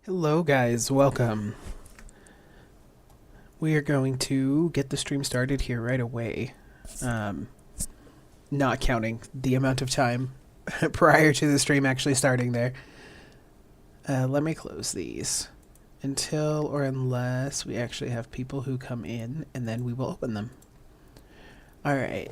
Hello guys, welcome. We are going to get the stream started here right away. Um, Not counting the amount of time prior to the stream actually starting there. Let me close these until or unless we actually have people who come in, and then we will open them. Alright.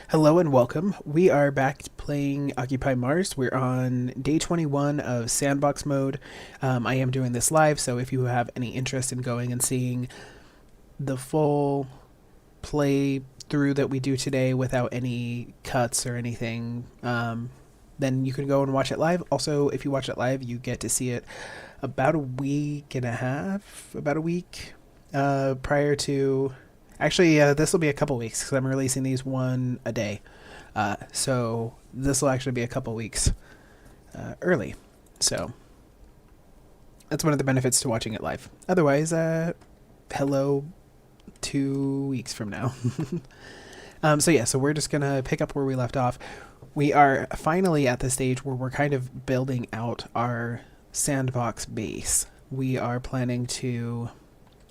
Hello and welcome. We are back playing Occupy Mars. We're on day 21 of sandbox mode. I am doing this live, so if you have any interest in going and seeing the full play through that we do today without any cuts or anything, then you can go and watch it live. Also, if you watch it live, you get to see it about a week and a half, about a week prior to. Actually, this will be a couple weeks because I'm releasing these one a day. So this will actually be a couple weeks early. So that's one of the benefits to watching it live. Otherwise, hello 2 weeks from now. So we're just going to pick up where we left off. We are finally at the stage where we're kind of building out our sandbox base. We are planning to...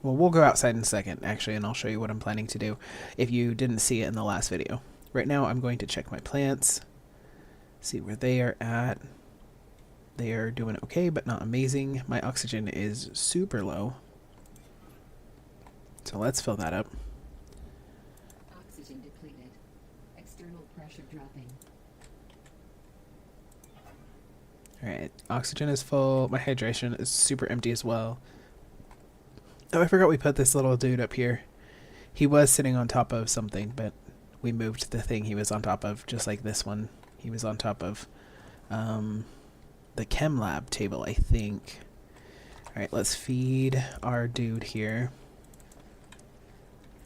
Well, we'll go outside in a second, actually, and I'll show you what I'm planning to do if you didn't see it in the last video. Right now, I'm going to check my plants, see where they are at. They are doing okay, but not amazing. My oxygen is super low. So let's fill that up. Oxygen depleted. External pressure dropping. Alright, oxygen is full. My hydration is super empty as well. Oh, I forgot we put this little dude up here. He was sitting on top of something, but we moved the thing he was on top of, just like this one. He was on top of the chem lab table, I think. Alright, let's feed our dude here.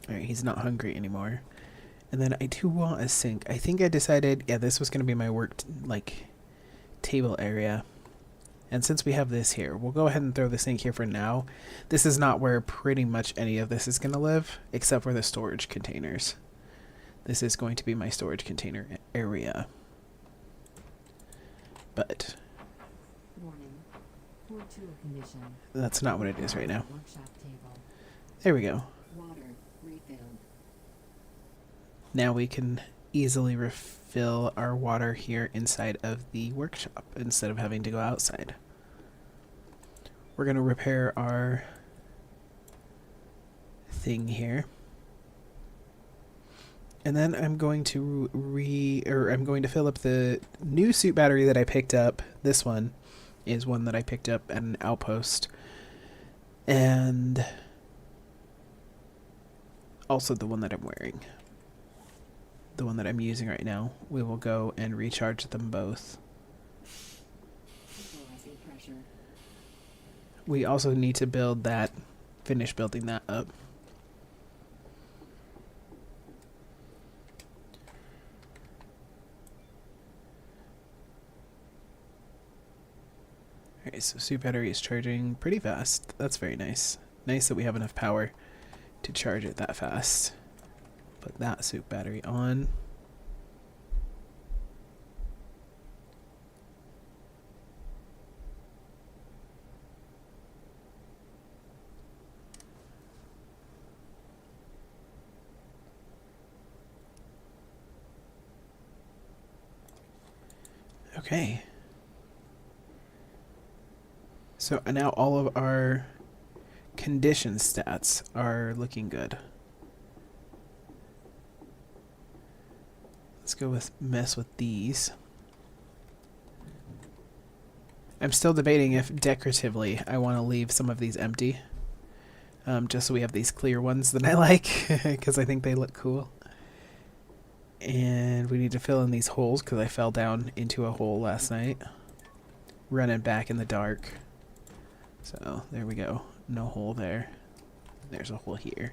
Alright, he's not hungry anymore. And then I do want a sink. I think I decided, yeah, this was going to be my work, table area. And since we have this here, we'll go ahead and throw the sink here for now. This is not where pretty much any of this is going to live, except for the storage containers. This is going to be my storage container area. But Warning. Poor tool condition. that's not what it is right now. Workshop table. There we go. Water refilled. Now we can easily refill our water here inside of the workshop instead of having to go outside. We're going to repair our thing here. And then I'm going to I'm going to fill up the new suit battery that I picked up. This one is one that I picked up at an outpost. And also the one that I'm wearing. The one that I'm using right now. We will go and recharge them both. Equalizing pressure. We also need to build that, finish building that up. Alright, so suit battery is charging pretty fast. That's very nice. Nice that we have enough power to charge it that fast. Put that suit battery on. Okay. So now all of our condition stats are looking good. Let's go with mess with these. I'm still debating if decoratively I want to leave some of these empty. Just so we have these clear ones that I like, because I think they look cool. And we need to fill in these holes because I fell down into a hole last night. Running back in the dark. So there we go. No hole there. There's a hole here.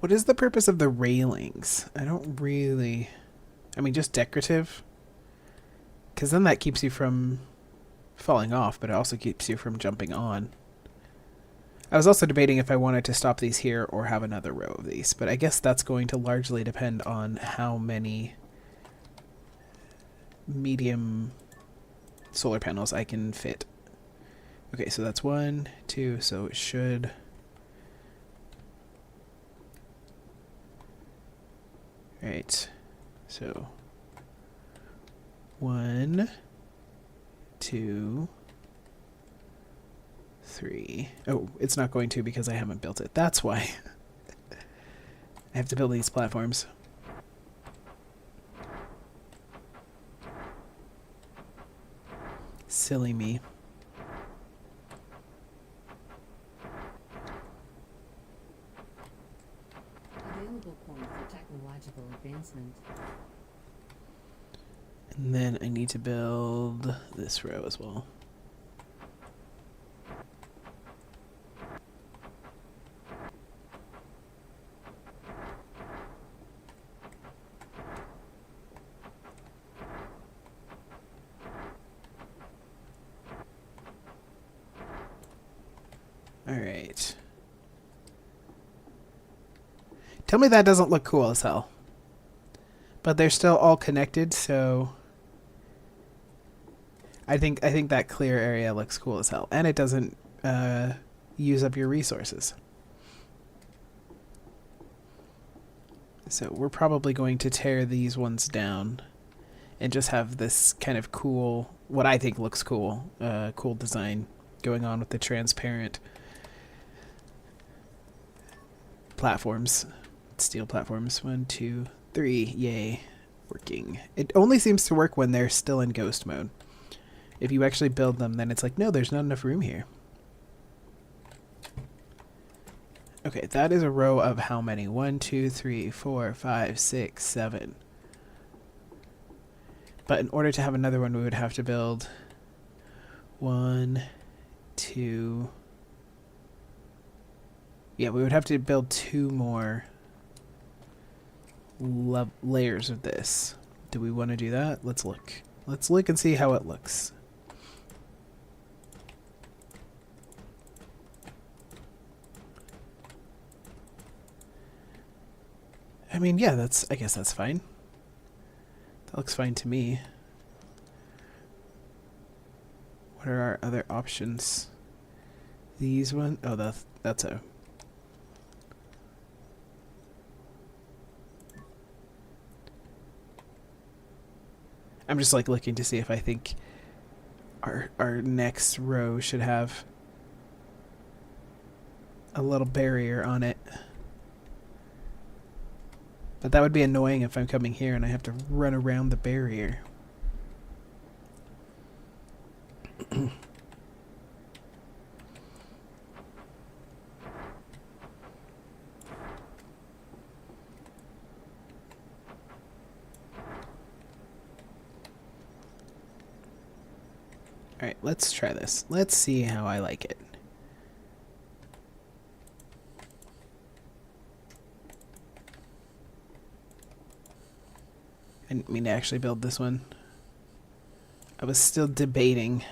What is the purpose of the railings? I don't really... I mean, just decorative. Because then that keeps you from falling off, but it also keeps you from jumping on. I was also debating if I wanted to stop these here or have another row of these, but I guess that's going to largely depend on how many medium solar panels I can fit. Okay, so that's 1, 2, so it should... Alright, so 1, 2, 3. Oh, it's not going to because I haven't built it. That's why. I have to build these platforms. Silly me. Available point for technological advancement. And then I need to build this row as well. Alright. Tell me that doesn't look cool as hell. But they're still all connected, so I think that clear area looks cool as hell. And it doesn't use up your resources. So we're probably going to tear these ones down and just have this kind of cool, what I think looks cool, cool design going on with the transparent platforms, steel platforms. 1, 2, 3, yay, working. It only seems to work when they're still in ghost mode. If you actually build them, then it's like, no, there's not enough room here. Okay, that is a row of how many? 1, 2, 3, 4, 5, 6, 7. But in order to have another one, we would have to build 1, 2. Yeah, we would have to build 2 more layers of this. Do we want to do that? Let's look. Let's look and see how it looks. I mean, yeah, I guess that's fine. That looks fine to me. What are our other options? These one? Oh, that's a... I'm just like looking to see if I think our next row should have a little barrier on it. But that would be annoying if I'm coming here and I have to run around the barrier. Alright, let's try this. Let's see how I like it. I didn't mean to actually build this one. I was still debating.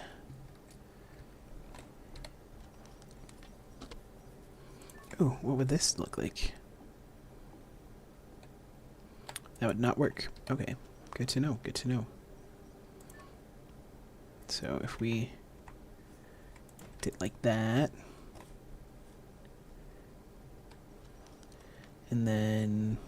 Ooh, what would this look like? That would not work. Okay, good to know, good to know. So if we did like that, and then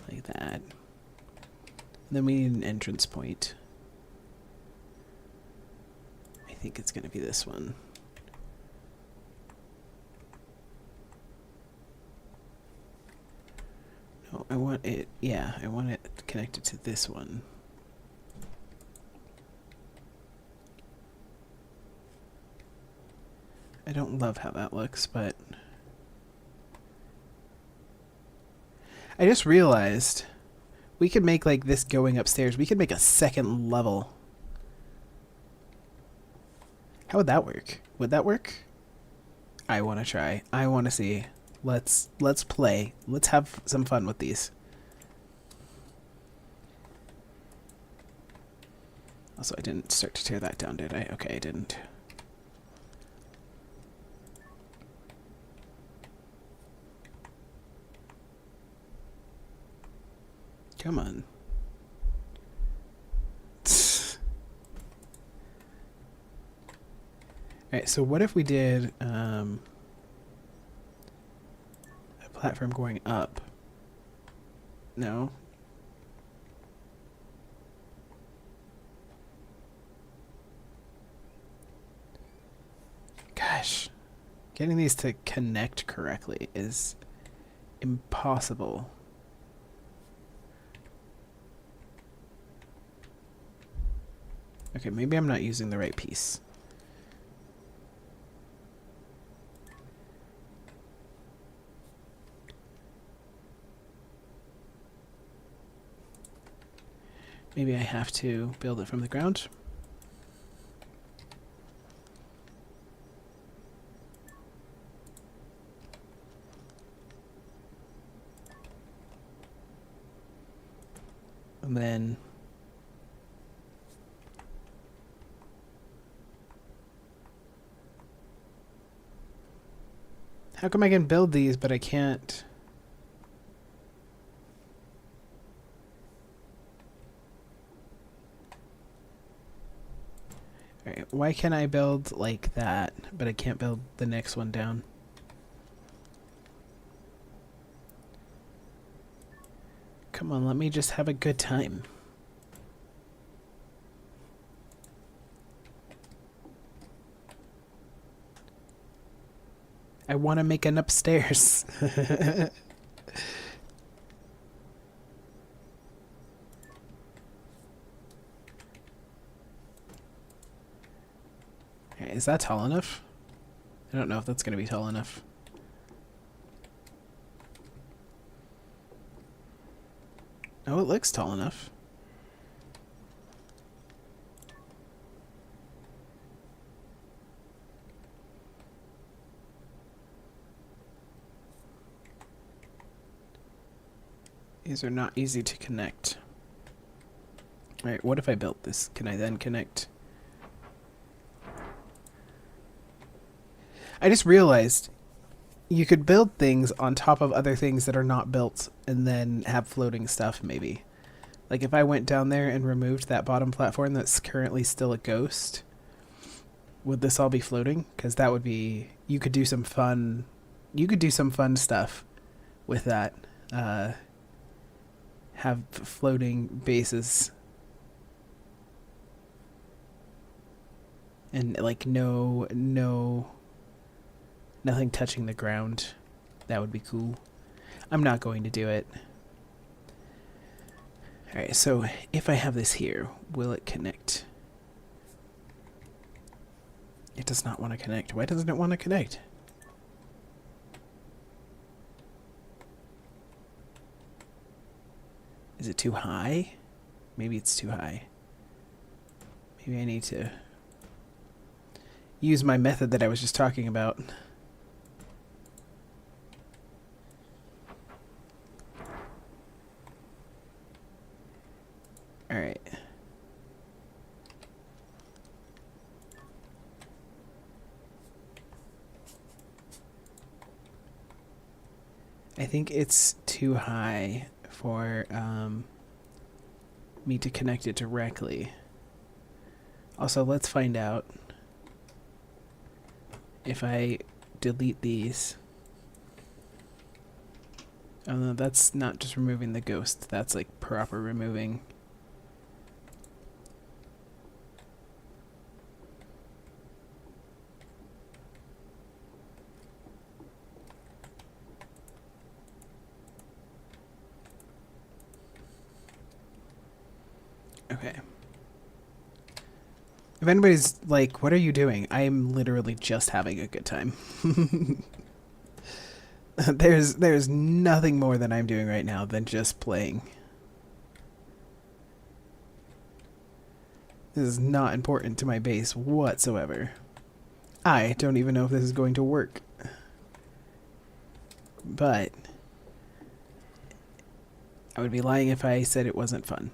like that, and then we need an entrance point. I think it's going to be this one. No, I want it, yeah, I want it connected to this one. I don't love how that looks, but I just realized we could make like this going upstairs. We could make a second level. How would that work? Would that work? I want to try. I want to see. Let's play. Let's have some fun with these. Also, I didn't start to tear that down, did I? Okay, I didn't. Come on. Alright, so what if we did a platform going up? No. Gosh. Getting these to connect correctly is impossible. Okay, maybe I'm not using the right piece. Maybe I have to build it from the ground. And then how come I can build these but I can't? Alright, why can't I build like that, but I can't build the next one down? Come on, let me just have a good time. I want to make an upstairs. Okay, is that tall enough? I don't know if that's going to be tall enough. Oh, it looks tall enough. These are not easy to connect. Alright, what if I built this? Can I then connect? I just realized you could build things on top of other things that are not built and then have floating stuff, maybe. Like if I went down there and removed that bottom platform that's currently still a ghost, would this all be floating? Because that would be... You could do some fun stuff with that. Have floating bases. And like nothing touching the ground. That would be cool. I'm not going to do it. Alright, so if I have this here, will it connect? It does not want to connect. Why doesn't it want to connect? Is it too high? Maybe it's too high. Maybe I need to use my method that I was just talking about. Alright. I think it's too high for me to connect it directly. Also, let's find out if I delete these. Oh no, that's not just removing the ghost, that's like proper removing. Okay. If anybody's like, what are you doing? I am literally just having a good time. There's nothing more that I'm doing right now than just playing. This is not important to my base whatsoever. I don't even know if this is going to work. but I would be lying if I said it wasn't fun.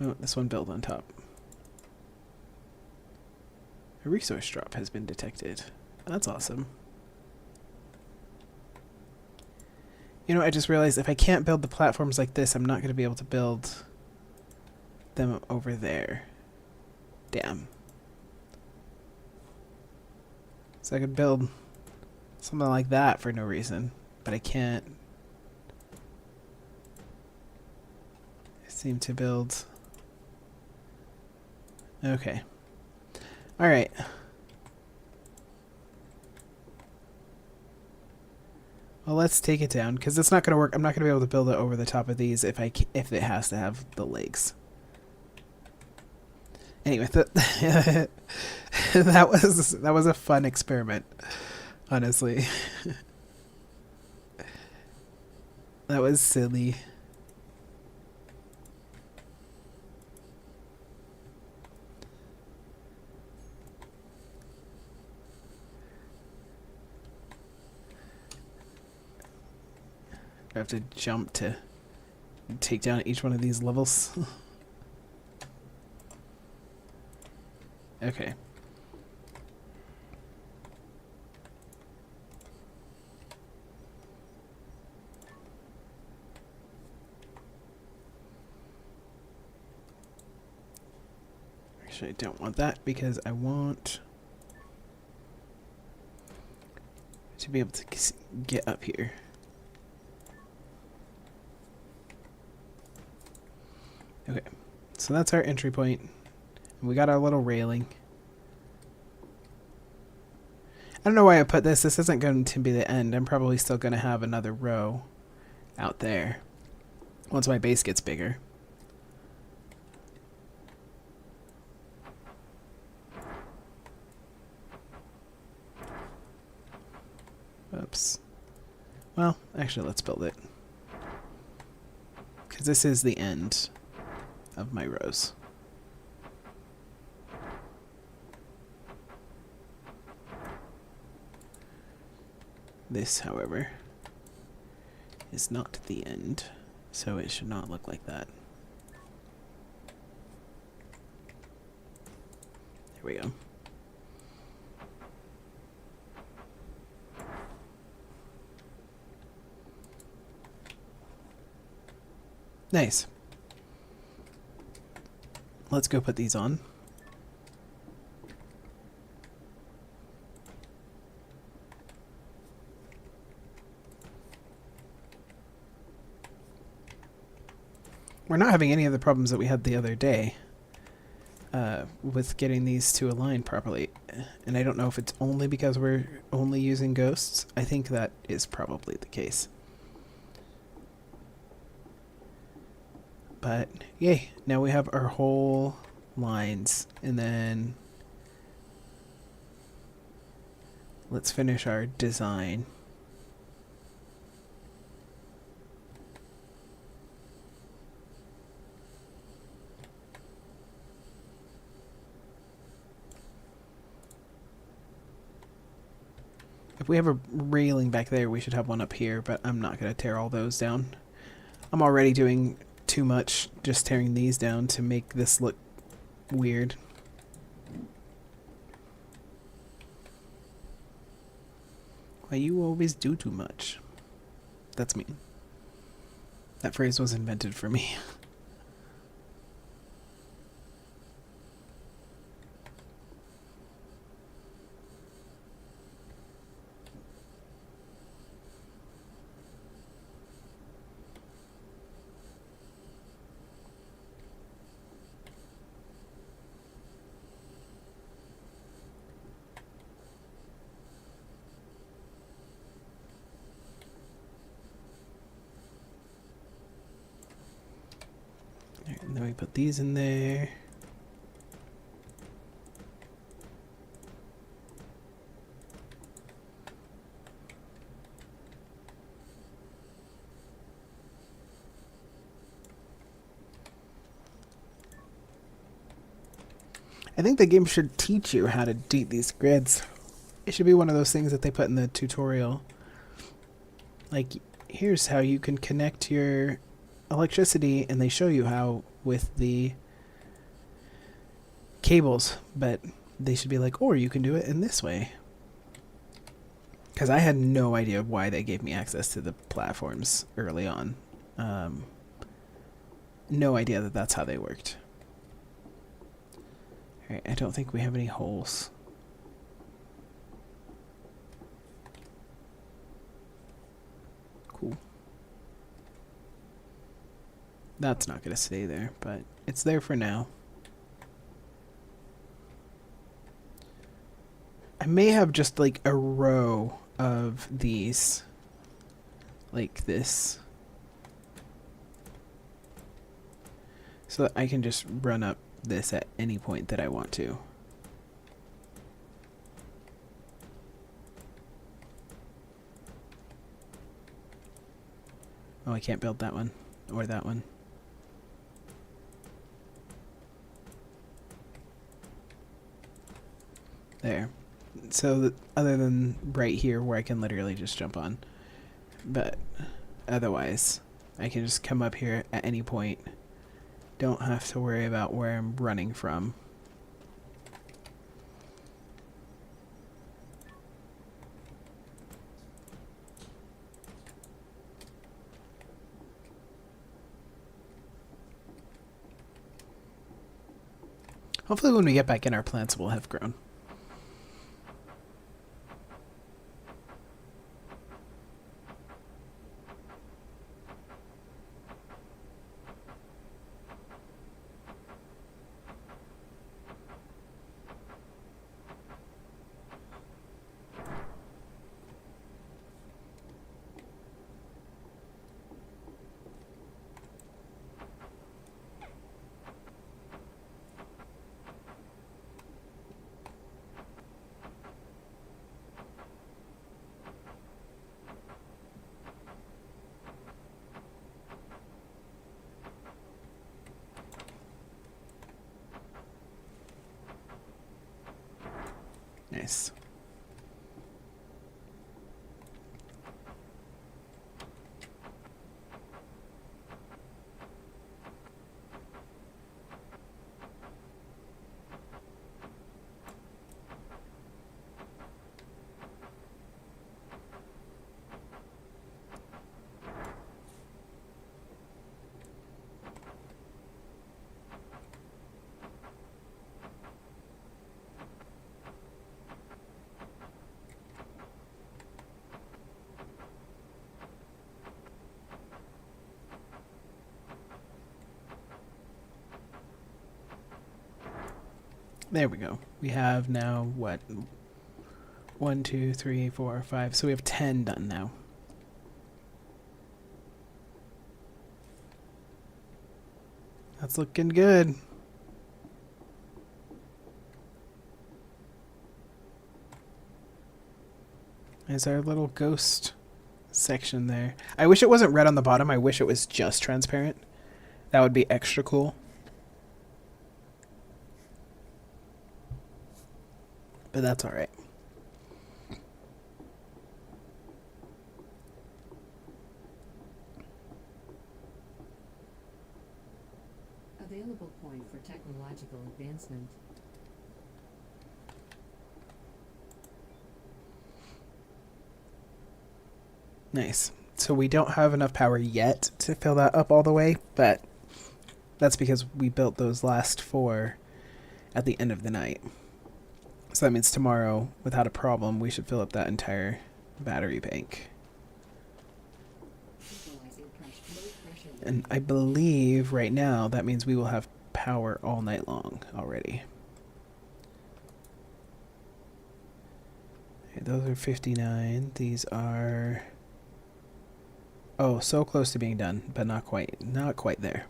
Oh, this one built on top. A resource drop has been detected. That's awesome. You know, I just realized if I can't build the platforms like this, I'm not going to be able to build them over there. Damn. So I could build something like that for no reason, but I can't. I seem to build... Okay. Alright. Well, let's take it down, because it's not going to work. I'm not going to be able to build it over the top of these if if it has to have the legs. Anyway, that was a fun experiment, honestly. That was silly. I have to jump to take down each one of these levels. Okay. Actually, I don't want that because I want to be able to get up here. Okay, so that's our entry point. We got our little railing. I don't know why I put this. This isn't going to be the end. I'm probably still going to have another row out there once my base gets bigger. Oops. Well, actually, let's build it. Because this is the end of my rows. This, however, is not the end, so it should not look like that. There we go. Nice. Let's go put these on. We're not having any of the problems that we had the other day with getting these to align properly. And I don't know if it's only because we're only using ghosts. I think that is probably the case. But yay, now we have our whole lines. And then let's finish our design. If we have a railing back there, we should have one up here, but I'm not going to tear all those down. I'm already doing too much just tearing these down to make this look weird. Why you always do too much? That's me. That phrase was invented for me. And then we put these in there. I think the game should teach you how to do these grids. It should be one of those things that they put in the tutorial. Like, here's how you can connect your electricity, and they show you how with the cables, but they should be like, or you can do it in this way. Because I had no idea why they gave me access to the platforms early on. No idea that that's how they worked. Alright, I don't think we have any holes. Cool. That's not going to stay there, but it's there for now. I may have just like a row of these like this, so that I can just run up this at any point that I want to. Oh, I can't build that one or that one. There. So other than right here where I can literally just jump on, but otherwise I can just come up here at any point. Don't have to worry about where I'm running from. Hopefully when we get back in, our plants will have grown. Nice. There we go. We have now, what? 1, 2, 3, 4, 5. So we have 10 done now. That's looking good. There's our little ghost section there. I wish it wasn't red on the bottom. I wish it was just transparent. That would be extra cool. But that's alright. Available point for technological advancement. Nice. So we don't have enough power yet to fill that up all the way, but that's because we built those last 4 at the end of the night. So that means tomorrow, without a problem, we should fill up that entire battery bank. And I believe right now that means we will have power all night long already. Okay, those are 59. These are... oh, so close to being done, but not quite. Not quite there.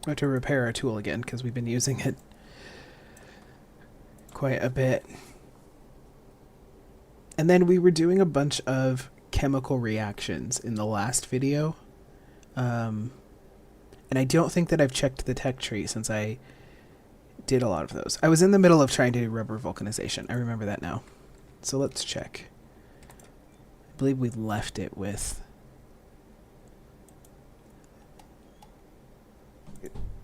We have to repair our tool again because we've been using it quite a bit. And then we were doing a bunch of chemical reactions in the last video. And And I don't think that I've checked the tech tree since I did a lot of those. I was in the middle of trying to do rubber vulcanization. I remember that now. So let's check. I believe we left it with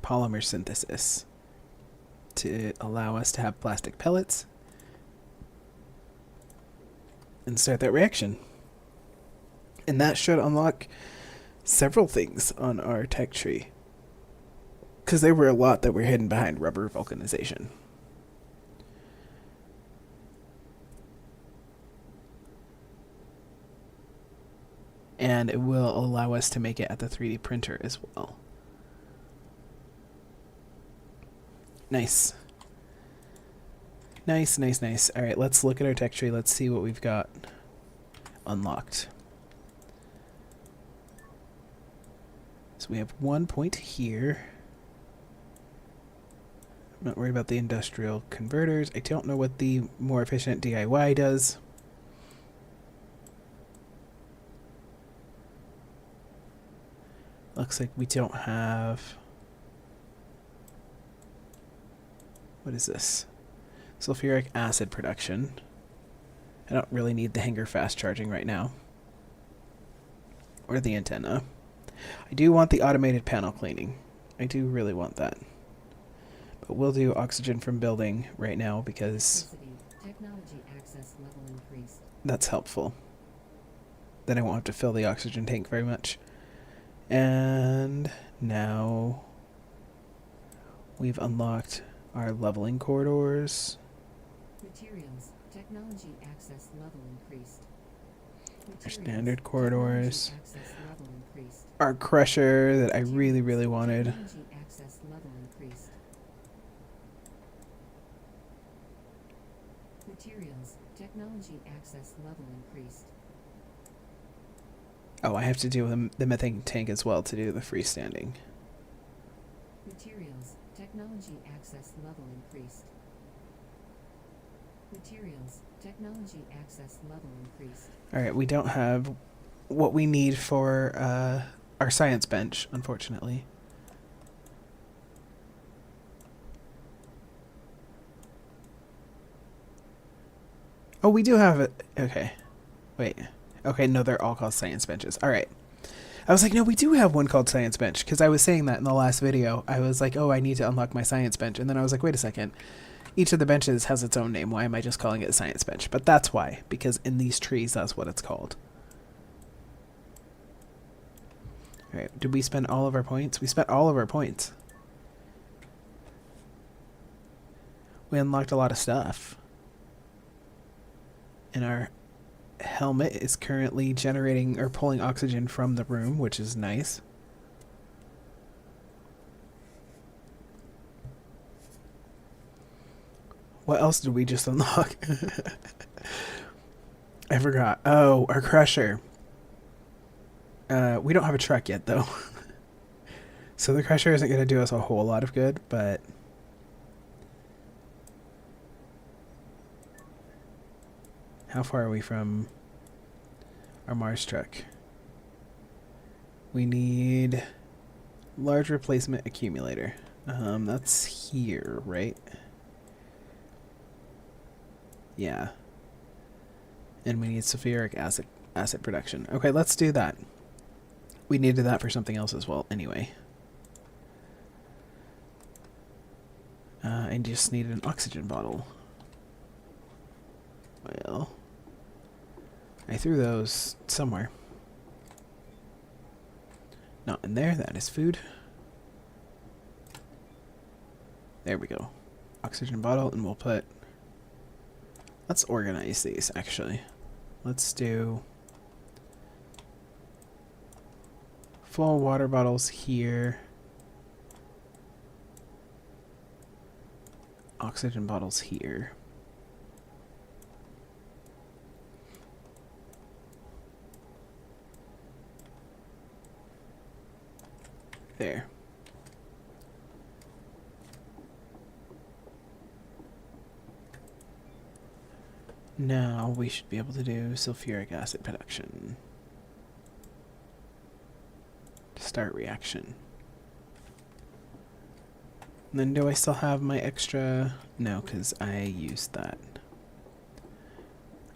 polymer synthesis to allow us to have plastic pellets and start that reaction. And that should unlock several things on our tech tree, because there were a lot that were hidden behind rubber vulcanization. And it will allow us to make it at the 3D printer as well. Nice. Nice, nice, nice. All right, let's look at our tech tree. Let's see what we've got unlocked. So we have 1 point here. I'm not worried about the industrial converters. I don't know what the more efficient DIY does. Looks like we don't have... What is this? Sulfuric acid production. I don't really need the hanger fast charging right now. Or the antenna. I do want the automated panel cleaning. I do really want that. But we'll do oxygen from building right now because technology access level increased. That's helpful. Then I won't have to fill the oxygen tank very much. And now we've unlocked our leveling corridors. Materials, technology access level increased. Our standard corridors. Access level increased. Our crusher that I really, really wanted. Technology access level increased. Materials, technology access level increased. Oh, I have to do the methane tank as well to do the freestanding. Materials, technology access level increased. Materials, technology access level increased. Alright, we don't have what we need for our science bench, unfortunately. Oh, we do have it. Okay. Wait. Okay, no, they're all called science benches. Alright. I was like, no, we do have one called science bench, because I was saying that in the last video. I was like, oh, I need to unlock my science bench. And then I was like, wait a second. Each of the benches has its own name. Why am I just calling it a science bench? But that's why, because in these trees, that's what it's called. Alright, did we spend all of our points? We spent all of our points. We unlocked a lot of stuff. And our helmet is currently generating or pulling oxygen from the room, which is nice. What else did we just unlock? I forgot. Oh, our crusher. We don't have a truck yet, though. So the crusher isn't going to do us a whole lot of good, but... How far are we from our Mars truck? We need large replacement accumulator. That's here, right? Yeah. And we need sulfuric acid production. Okay, let's do that. We needed that for something else as well, anyway. I just needed an oxygen bottle. Well, I threw those somewhere. Not in there, that is food. There we go. Oxygen bottle, and we'll put... Let's organize these, actually. Let's do... full water bottles here. Oxygen bottles here. There. Now we should be able to do sulfuric acid production. Start reaction. And then do I still have my extra? No, because I used that.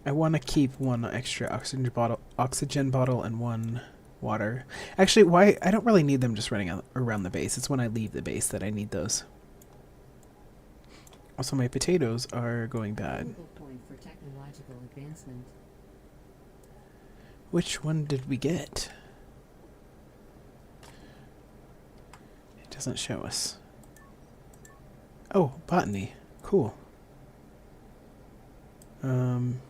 I want to keep one extra oxygen bottle and one water. Actually, why? I don't really need them just running around the base. It's when I leave the base that I need those. Also, my potatoes are going bad. Focal point for technological advancement. Which one did we get? It doesn't show us. Oh, botany. Cool. Gain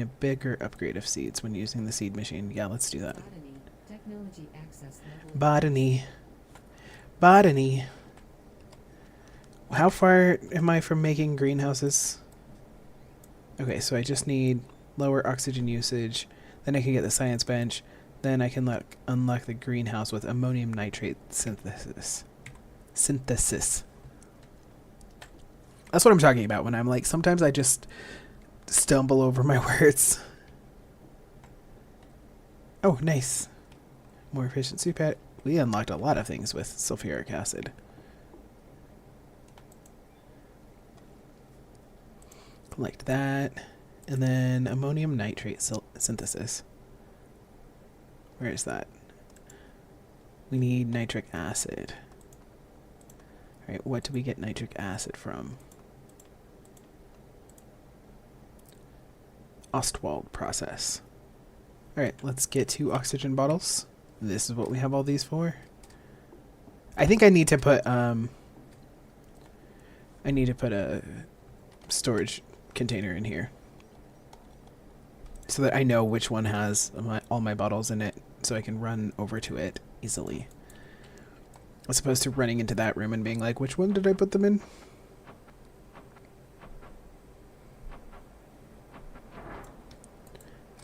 a bigger upgrade of seeds when using the seed machine. Yeah, let's do that. Botany. Technology access level. Botany. Botany. How far am I from making greenhouses? Okay, so I just need lower oxygen usage. Then I can get the science bench. Then I can unlock the greenhouse with ammonium nitrate synthesis. That's what I'm talking about when I'm like, sometimes I just stumble over my words. Oh, nice. More efficient soup pad. We unlocked a lot of things with sulfuric acid. Collect that. And then ammonium nitrate synthesis. Where is that? We need nitric acid. Alright, what do we get nitric acid from? Ostwald process. Alright, let's get 2 oxygen bottles. This is what we have all these for. I think I need to put a storage container in here so that I know which one has all my bottles in it, so I can run over to it easily, as opposed to running into that room and being like, which one did I put them in?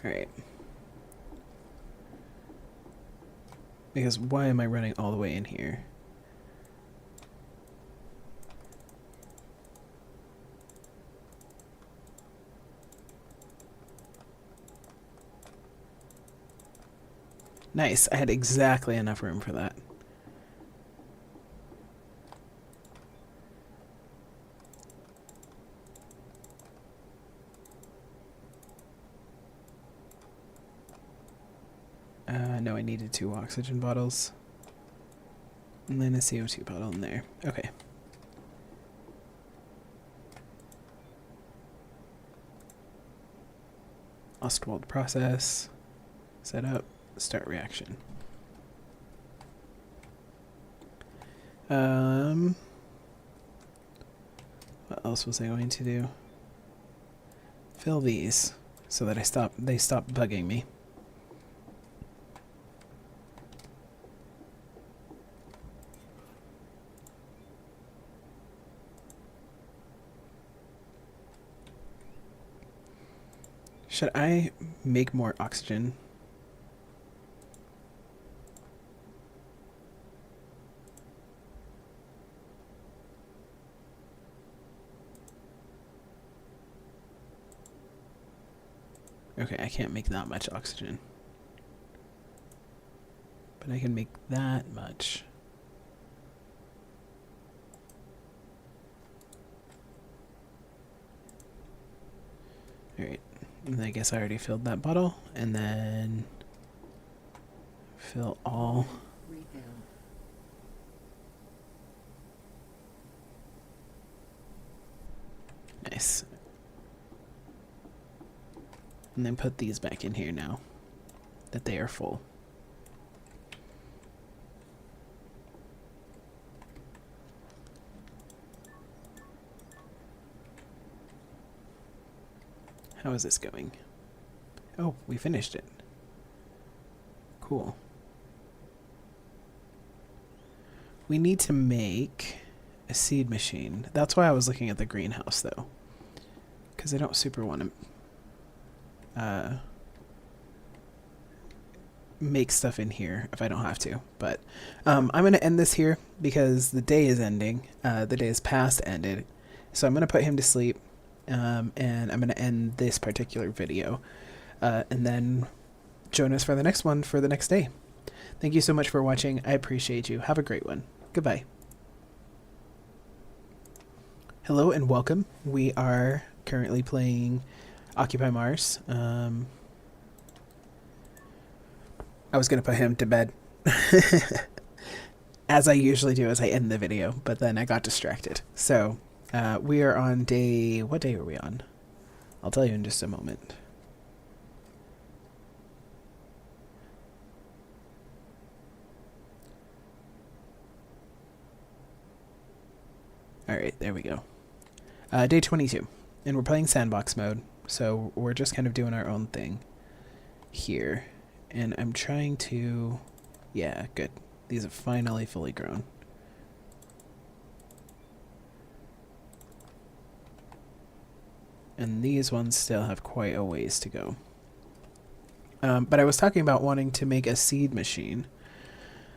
Alright. Because why am I running all the way in here? Nice, I had exactly enough room for that. No, I needed 2 oxygen bottles. And then a CO2 bottle in there. Okay. Ostwald process. Set up. Start reaction. What else was I going to do? Fill these so that they stop bugging me. Should I make more oxygen? Okay, I can't make that much oxygen. But I can make that much. Alright, I guess I already filled that bottle, and then fill all. Refill. Nice. And then put these back in here now that they are full. How is this going? Oh, we finished it. Cool. We need to make a seed machine. That's why I was looking at the greenhouse, though. Because I don't super want to make stuff in here if I don't have to. But I'm going to end this here because the day is ending. The day is past ended. So I'm going to put him to sleep. And I'm going to end this particular video. And then join us for the next one for the next day. Thank you so much for watching. I appreciate you. Have a great one. Goodbye. Hello and welcome. We are currently playing Occupy Mars. I was going to put him to bed. As I usually do as I end the video, but then I got distracted. So, we are on day... What day are we on? I'll tell you in just a moment. Alright, there we go. Day 22. And we're playing sandbox mode, so we're just kind of doing our own thing here. And I'm trying to... Yeah, good. These are finally fully grown. And these ones still have quite a ways to go. But I was talking about wanting to make a seed machine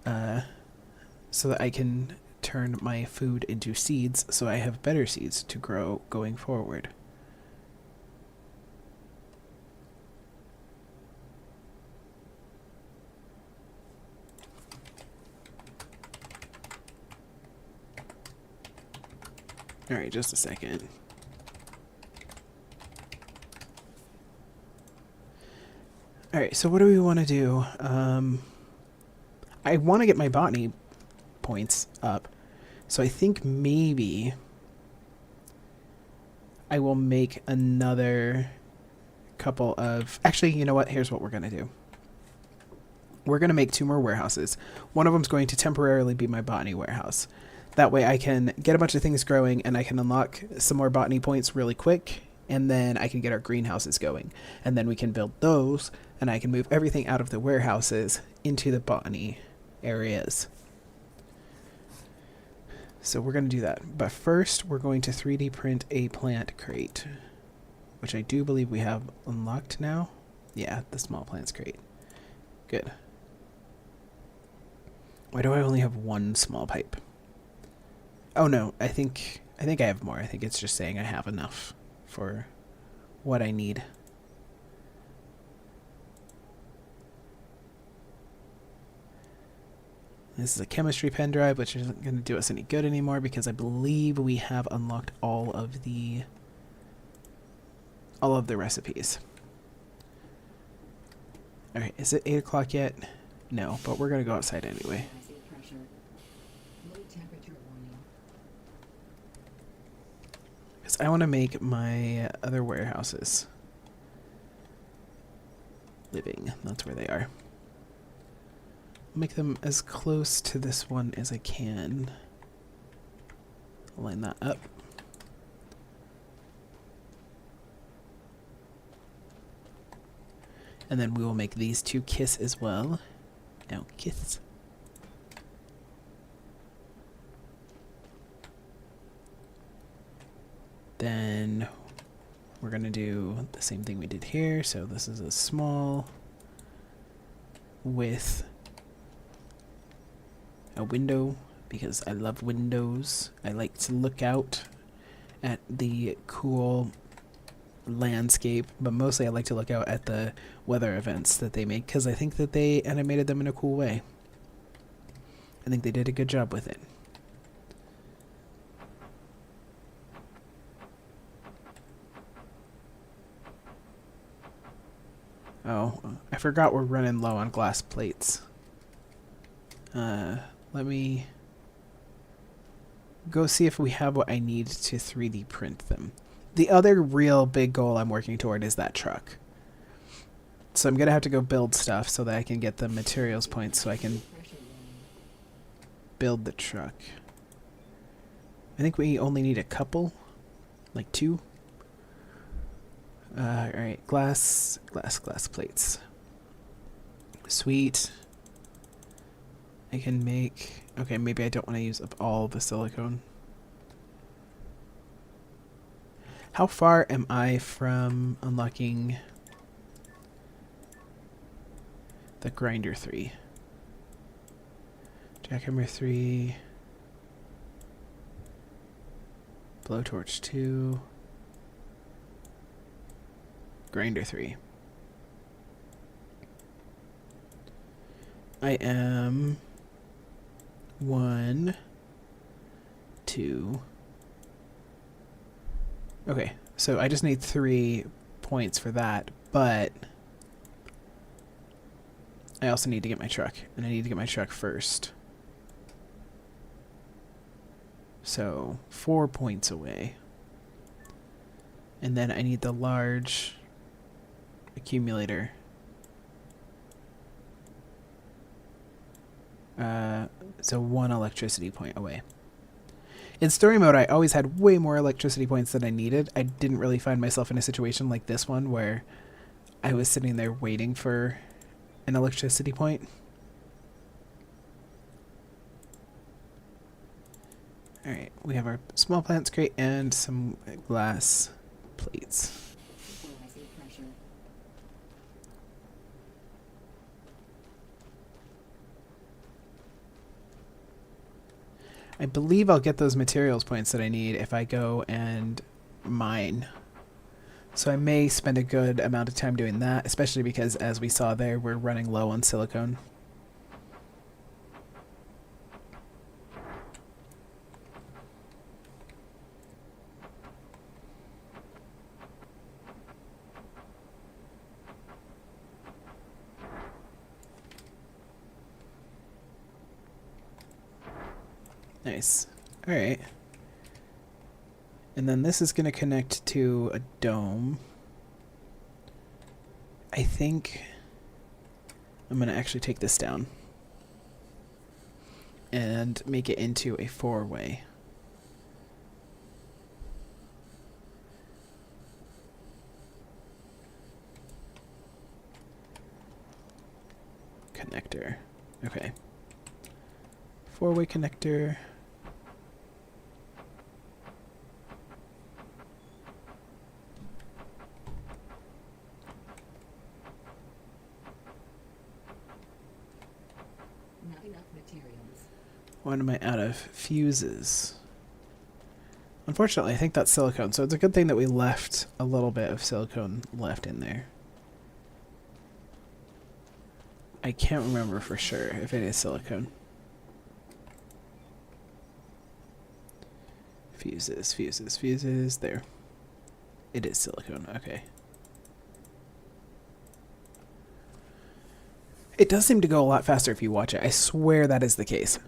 so that I can turn my food into seeds so I have better seeds to grow going forward. Alright, just a second. Alright, so what do we want to do? I want to get my botany points up. So I think maybe I will make another couple of... Actually, you know what? Here's what we're going to do. We're going to make 2 more warehouses. One of them's going to temporarily be my botany warehouse. That way I can get a bunch of things growing and I can unlock some more botany points really quick. And then I can get our greenhouses going. And then we can build those and I can move everything out of the warehouses into the botany areas. So we're going to do that. But first, we're going to 3D print a plant crate, which I do believe we have unlocked now. Yeah, the small plants crate. Good. Why do I only have 1 small pipe? Oh no, I think I have more. I think it's just saying I have enough for what I need. This is a chemistry pen drive, which isn't going to do us any good anymore because I believe we have unlocked all of the recipes. Alright, is it 8 o'clock yet? No, but we're going to go outside anyway. Because I want to make my other warehouses living. That's where they are. Make them as close to this one as I can. Line that up. And then we will make these 2 kiss as well. Now kiss. Then we're going to do the same thing we did here. So this is a small with a window because I love windows. I like to look out at the cool landscape, but mostly I like to look out at the weather events that they make because I think that they animated them in a cool way. I think they did a good job with it. Oh, I forgot we're running low on glass plates. Let me go see if we have what I need to 3D print them. The other real big goal I'm working toward is that truck. So I'm going to have to go build stuff so that I can get the materials points so I can build the truck. I think we only need a couple, like 2. Alright, glass plates. Sweet. I can make... Okay, maybe I don't want to use up all the silicone. How far am I from unlocking the grinder 3? Jackhammer 3. Blowtorch 2. Grinder 3. I am 1, 2. Okay, so I just need 3 points for that, but I also need to get my truck, and I need to get my truck first. So 4 points away. And then I need the large accumulator. So 1 electricity point away. In story mode, I always had way more electricity points than I needed. I didn't really find myself in a situation like this one where I was sitting there waiting for an electricity point. Alright, we have our small plants crate and some glass plates. I believe I'll get those materials points that I need if I go and mine. So I may spend a good amount of time doing that, especially because, as we saw there, we're running low on silicone. Nice. Alright. And then this is going to connect to a dome. I think I'm going to actually take this down and make it into a 4-way. Connector. Okay. 4-way connector. Not enough materials. When am I out of fuses? Unfortunately, I think that's silicone, so it's a good thing that we left a little bit of silicone left in there. I can't remember for sure if it is silicone. Fuses, fuses, fuses. There. It is silicone. Okay. It does seem to go a lot faster if you watch it. I swear that is the case.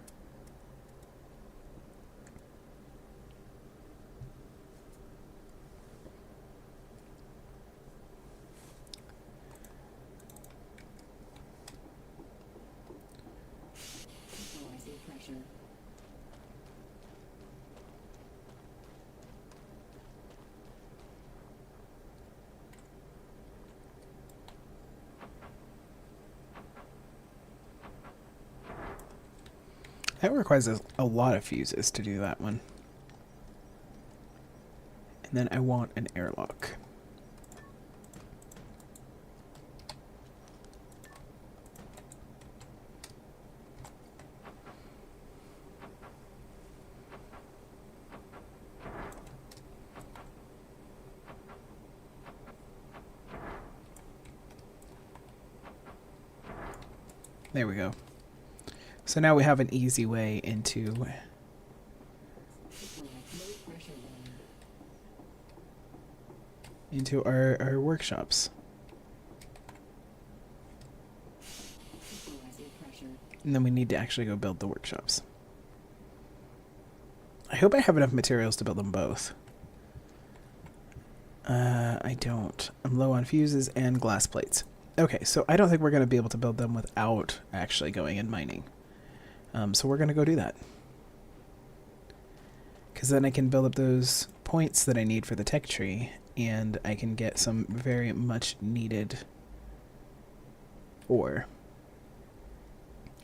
That requires a lot of fuses to do that one. And then I want an airlock. There we go. So now we have an easy way into our workshops. And then we need to actually go build the workshops. I hope I have enough materials to build them both. I don't. I'm low on fuses and glass plates. Okay, so I don't think we're going to be able to build them without actually going and mining. So we're going to go do that. Because then I can build up those points that I need for the tech tree, and I can get some very much needed ore.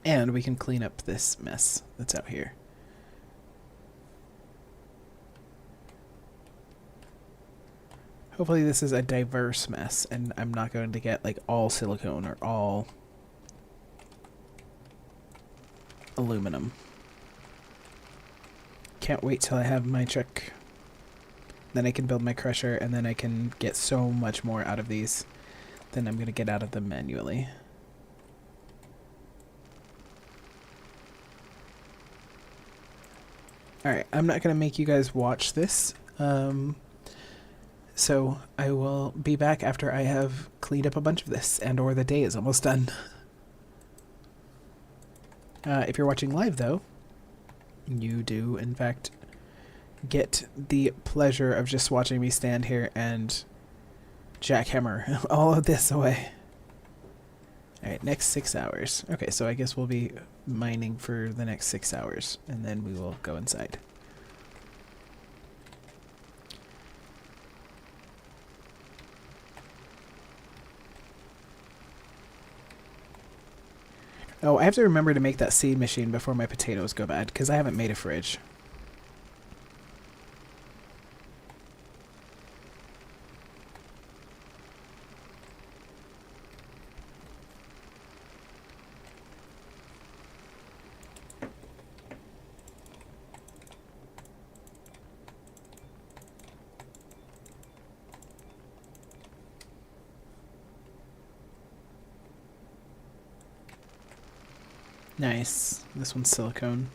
And we can clean up this mess that's out here. Hopefully this is a diverse mess, and I'm not going to get like all silicone or all aluminum. Can't wait till I have my truck. Then I can build my crusher, and then I can get so much more out of these than I'm going to get out of them manually. Alright, I'm not going to make you guys watch this. So I will be back after I have cleaned up a bunch of this and or the day is almost done. If you're watching live though, you do in fact get the pleasure of just watching me stand here and jackhammer all of this away. Alright, next 6 hours. Okay, so I guess we'll be mining for the next 6 hours, and then we will go inside. Oh, I have to remember to make that seed machine before my potatoes go bad, because I haven't made a fridge. Nice. This one's silicone.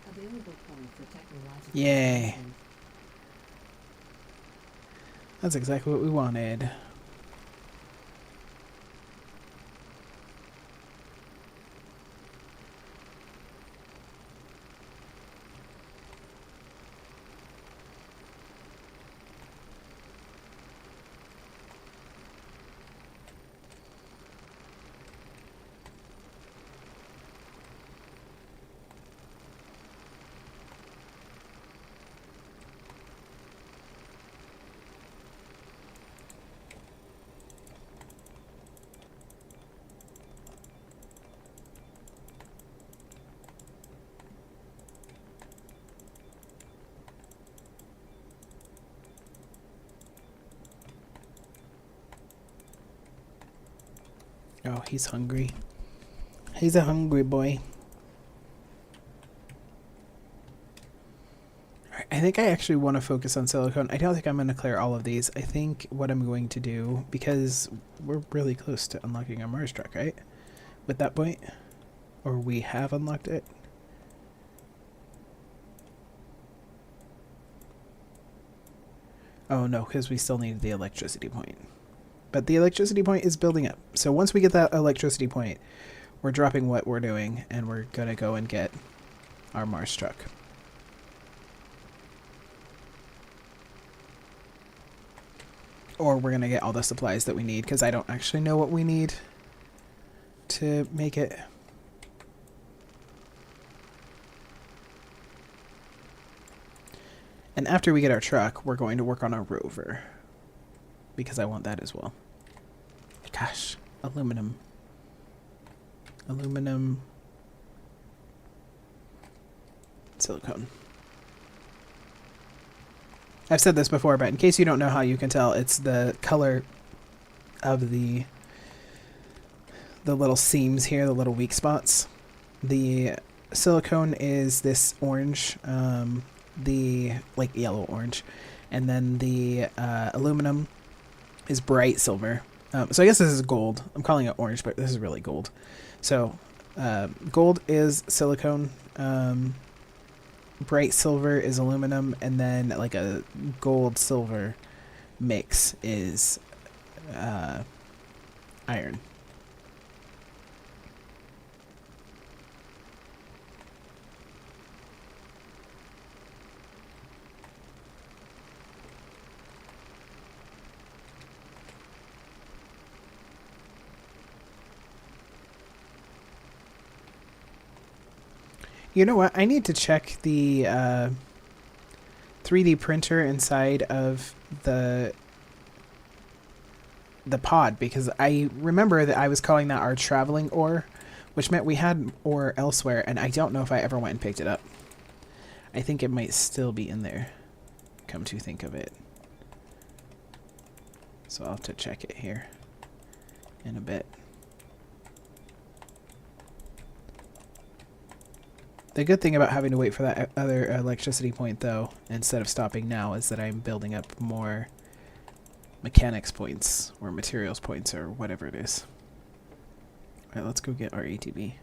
Available point for technological Yay. advancement. That's exactly what we wanted. Oh, he's hungry. He's a hungry boy. Alright, I think I actually want to focus on silicone. I don't think I'm going to clear all of these. I think what I'm going to do, because we're really close to unlocking our Mars truck, right? With that point? Or we have unlocked it? Oh no, because we still need the electricity point. But the electricity point is building up. So once we get that electricity point, we're dropping what we're doing and we're going to go and get our Mars truck. Or we're going to get all the supplies that we need, because I don't actually know what we need to make it. And after we get our truck, we're going to work on our rover, because I want that as well. Gosh, aluminum. Aluminum. Silicone. I've said this before, but in case you don't know how you can tell, it's the color of the little seams here, the little weak spots. The silicone is this orange, the like yellow orange, and then the aluminum is bright silver. So I guess this is gold. I'm calling it orange, but this is really gold. So gold is silicone, bright silver is aluminum, and then like a gold silver mix is iron. You know what? I need to check the 3D printer inside of the pod, because I remember that I was calling that our traveling ore, which meant we had ore elsewhere, and I don't know if I ever went and picked it up. I think it might still be in there, come to think of it. So I'll have to check it here in a bit. The good thing about having to wait for that other electricity point, though, instead of stopping now, is that I'm building up more mechanics points, or materials points, or whatever it is. Alright, let's go get our ATV.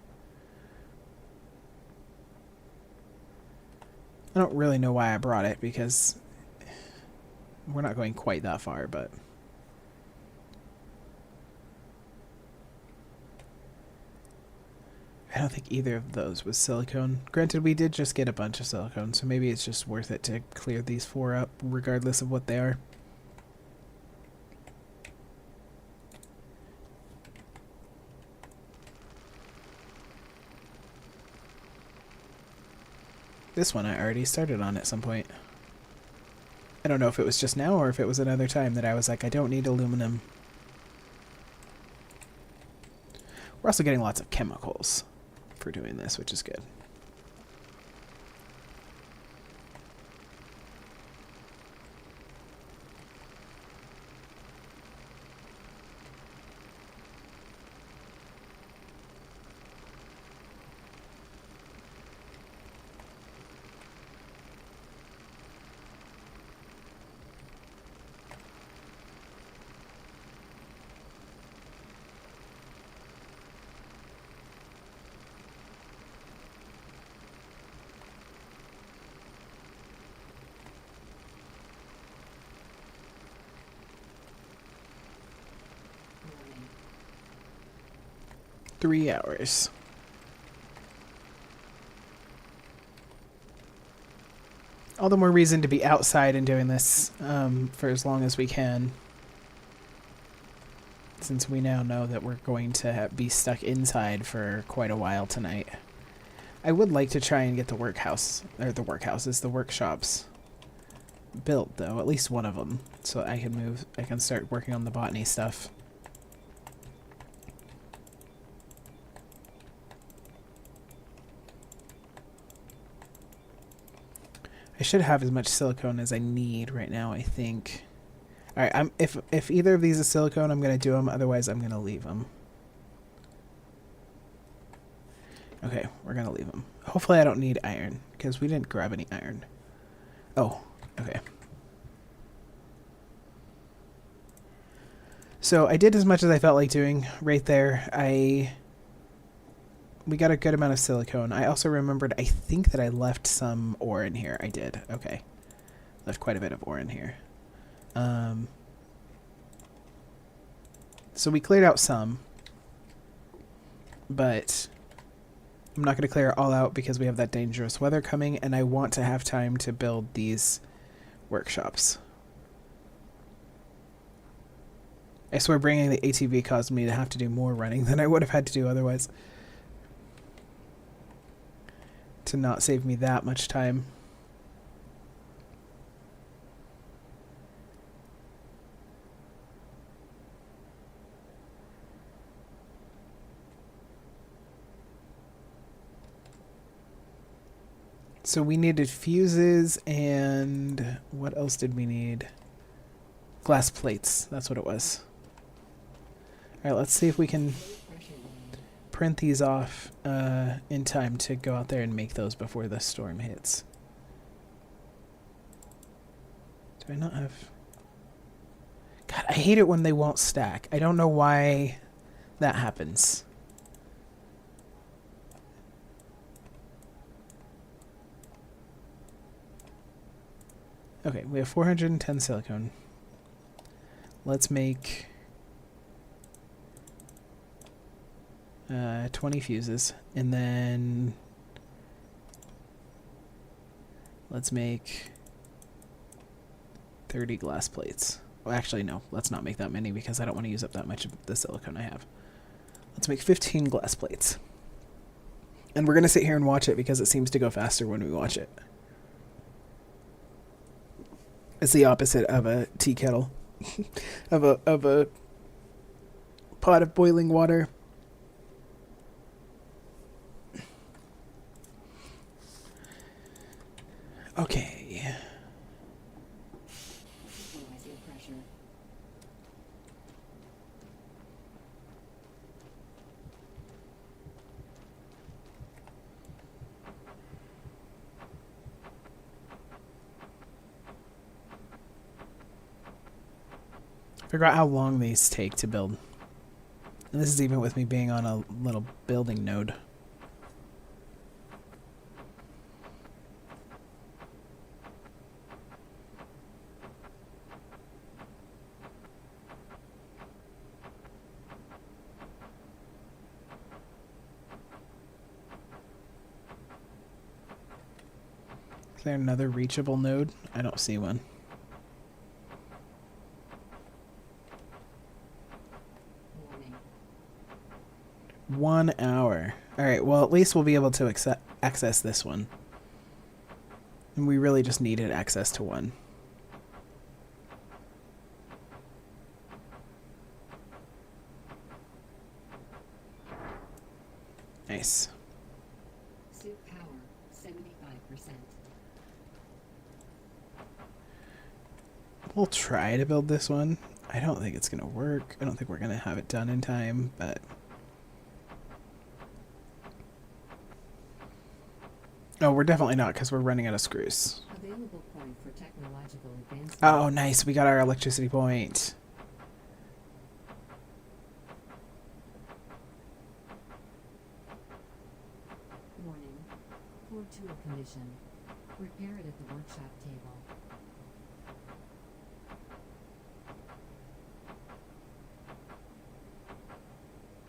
I don't really know why I brought it, because we're not going quite that far, but... I don't think either of those was silicone. Granted, we did just get a bunch of silicone, so maybe it's just worth it to clear these 4 up, regardless of what they are. This one I already started on at some point. I don't know if it was just now or if it was another time that I was like, I don't need aluminum. We're also getting lots of chemicals for doing this, which is good. Warning. 3 hours. All the more reason to be outside and doing this for as long as we can. Since we now know that we're going to be stuck inside for quite a while tonight. I would like to try and get the the workshops built, though, at least one of them, so I can start working on the botany stuff. I should have as much silicone as I need right now, I think. Alright, if either of these is silicone, I'm going to do them, otherwise I'm going to leave them. Okay, we're going to leave them. Hopefully I don't need iron, because we didn't grab any iron. Oh, okay. So I did as much as I felt like doing right there. We got a good amount of silicone. I also remembered, I think that I left some ore in here. I did. Okay. Left quite a bit of ore in here. So we cleared out some. But I'm not going to clear it all out because we have that dangerous weather coming, and I want to have time to build these workshops. I swear bringing the ATV caused me to have to do more running than I would have had to do otherwise. To not save me that much time. So we needed fuses, and what else did we need? Glass plates, that's what it was. Alright, let's see if we can Pressure line. print these off in time to go out there and make those before the storm hits. Do I not have... God, I hate it when they won't stack. I don't know why that happens. Okay, we have 410 silicone. Let's make 20 fuses, and then let's make 30 glass plates. Well, actually, no, let's not make that many because I don't want to use up that much of the silicone I have. Let's make 15 glass plates. And we're going to sit here and watch it because it seems to go faster when we watch it. It's the opposite of a tea kettle. of a pot of boiling water. Okay. Oh, I feel pressure. Figure out how long these take to build. And this is even with me being on a little building node. Is there another reachable node? I don't see one. Warning. 1 hour. Alright, well at least we'll be able to access this one. And we really just needed access to one. Nice. Suit power 75%. We'll try to build this one. I don't think it's going to work. I don't think we're going to have it done in time, but... Oh, we're definitely not because we're running out of screws. Available point for technological advancement. Oh, nice. We got our electricity point. Warning. Poor tool condition. Repair it at the workshop table.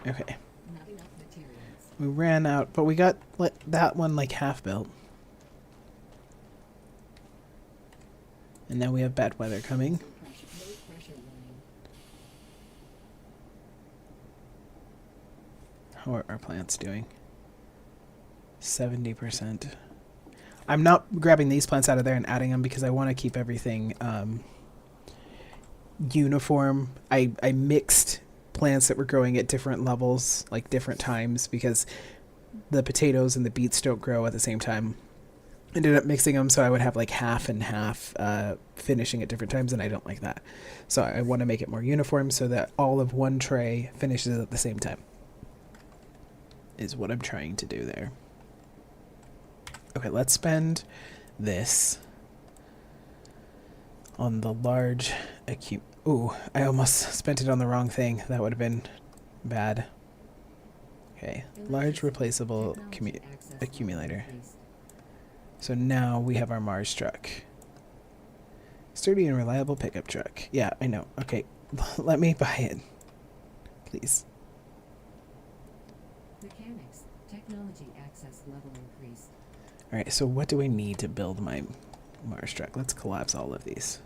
Okay. Not enough materials. We ran out, but we got that one like half built. And now we have bad weather coming. Low pressure line. How are our plants doing? 70%. I'm not grabbing these plants out of there and adding them because I want to keep everything uniform. I mixed plants that were growing at different levels, like different times, because the potatoes and the beets don't grow at the same time. Ended up mixing them so I would have like half and half finishing at different times, and I don't like that. So I want to make it more uniform so that all of one tray finishes at the same time. Is what I'm trying to do there. Okay, let's spend this on the large Ooh, I almost spent it on the wrong thing. That would have been bad. Okay, large replaceable Technology access level accumulator. increased. So now we have our Mars truck. Sturdy and reliable pickup truck. Yeah, I know. Okay, let me buy it. Please. Mechanics. Technology access level increased. Alright, so what do we need to build my Mars truck? Let's collapse all of these.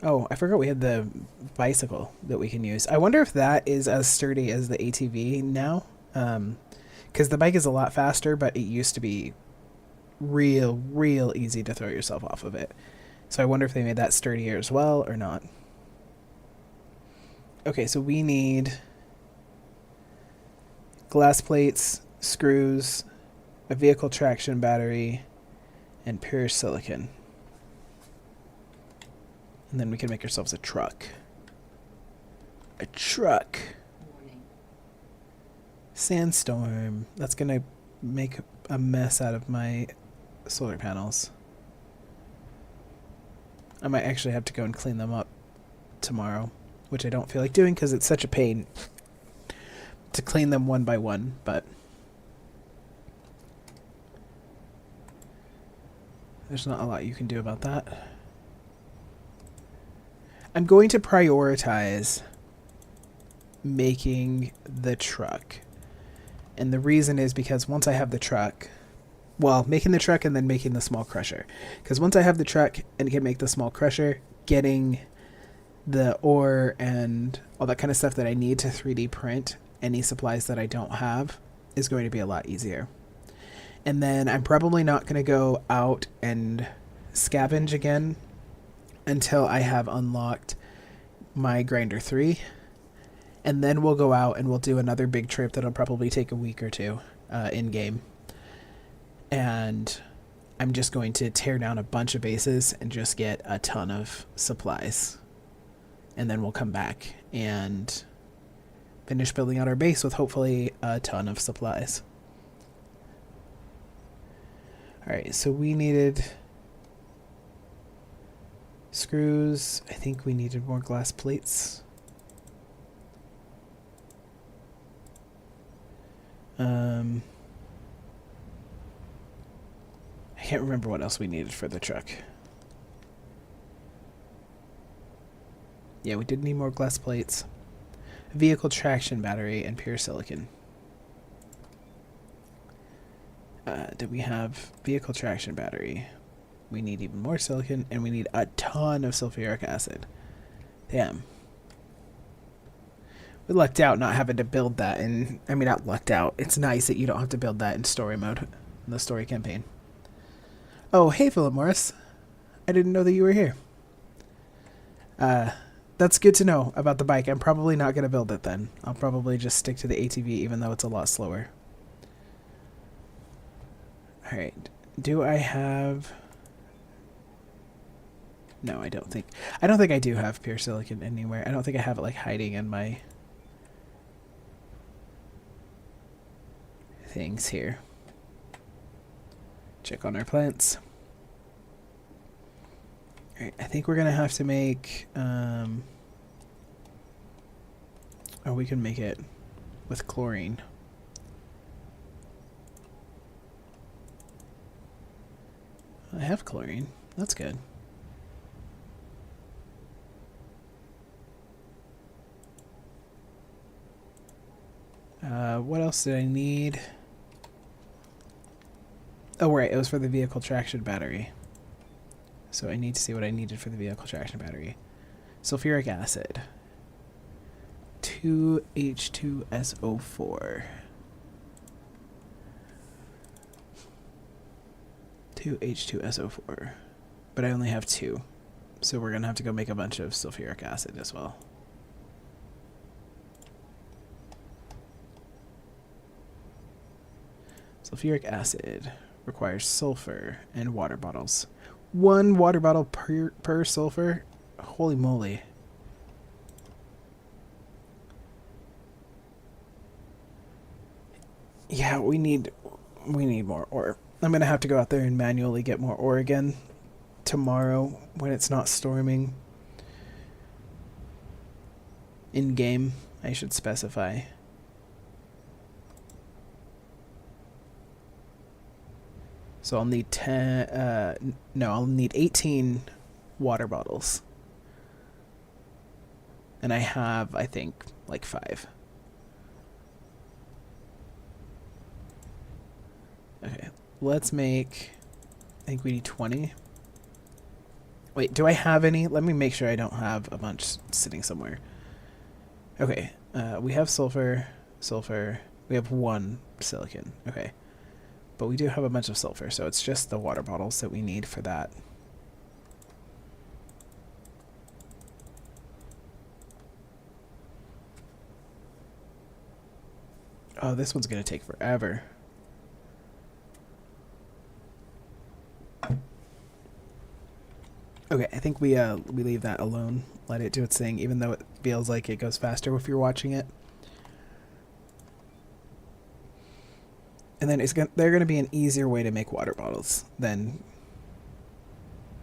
Oh, I forgot we had the bicycle that we can use. I wonder if that is as sturdy as the ATV now. Because the bike is a lot faster, but it used to be real easy to throw yourself off of it. So I wonder if they made that sturdier as well or not. Okay, so we need glass plates, screws, a vehicle traction battery, and pure silicon. And then we can make ourselves a truck. A truck. Warning. Sandstorm. That's going to make a mess out of my solar panels. I might actually have to go and clean them up tomorrow, which I don't feel like doing because it's such a pain to clean them one by one, but there's not a lot you can do about that. I'm going to prioritize making the truck. And the reason is because once I have the truck, well, making the truck and then making the small crusher. Because once I have the truck and can make the small crusher, getting the ore and all that kind of stuff that I need to 3D print any supplies that I don't have is going to be a lot easier. And then I'm probably not going to go out and scavenge again until I have unlocked my Grinder 3. And then we'll go out and we'll do another big trip that'll probably take a week or two in-game. And I'm just going to tear down a bunch of bases and just get a ton of supplies. And then we'll come back and finish building out our base with hopefully a ton of supplies. Alright, so we needed Screws. I think we needed more glass plates. I can't remember what else we needed for the truck. Yeah, we did need more glass plates. Vehicle traction battery and pure silicon. Did we have vehicle traction battery? We need even more silicon, and we need a ton of sulfuric acid. Damn. We lucked out not having to build that in... I mean, not lucked out. It's nice that you don't have to build that in story mode. In the story campaign. Oh, hey, Philip Morris. I didn't know that you were here. That's good to know about the bike. I'm probably not going to build it then. I'll probably just stick to the ATV, even though it's a lot slower. Alright. Do I have... No, I don't think... I don't think I do have pure silicon anywhere. I don't think I have it, like, hiding in my... things here. Check on our plants. Alright, I think we're gonna have to make... Oh, we can make it with chlorine. I have chlorine. That's good. What else did I need? Oh, right. It was for the vehicle traction battery. So I need to see what I needed for the vehicle traction battery. Sulfuric acid. 2H2SO4. 2H2SO4. But I only have 2. So we're going to have to go make a bunch of sulfuric acid as well. Sulfuric acid requires sulfur and water bottles. 1 water bottle per sulfur? Holy moly. Yeah, we need more ore. I'm going to have to go out there and manually get more ore again tomorrow when it's not storming. In game, I should specify. So I'll need 10, no, I'll need 18 water bottles. And I have, I think, like 5. Okay, let's make, I think we need 20. Wait, do I have any? Let me make sure I don't have a bunch sitting somewhere. Okay, we have sulfur, we have 1 silicon, okay. But we do have a bunch of sulfur, so it's just the water bottles that we need for that. Oh, this one's going to take forever. Okay, I think we leave that alone. Let it do its thing, even though it feels like it goes faster if you're watching it. And then they're going to be an easier way to make water bottles than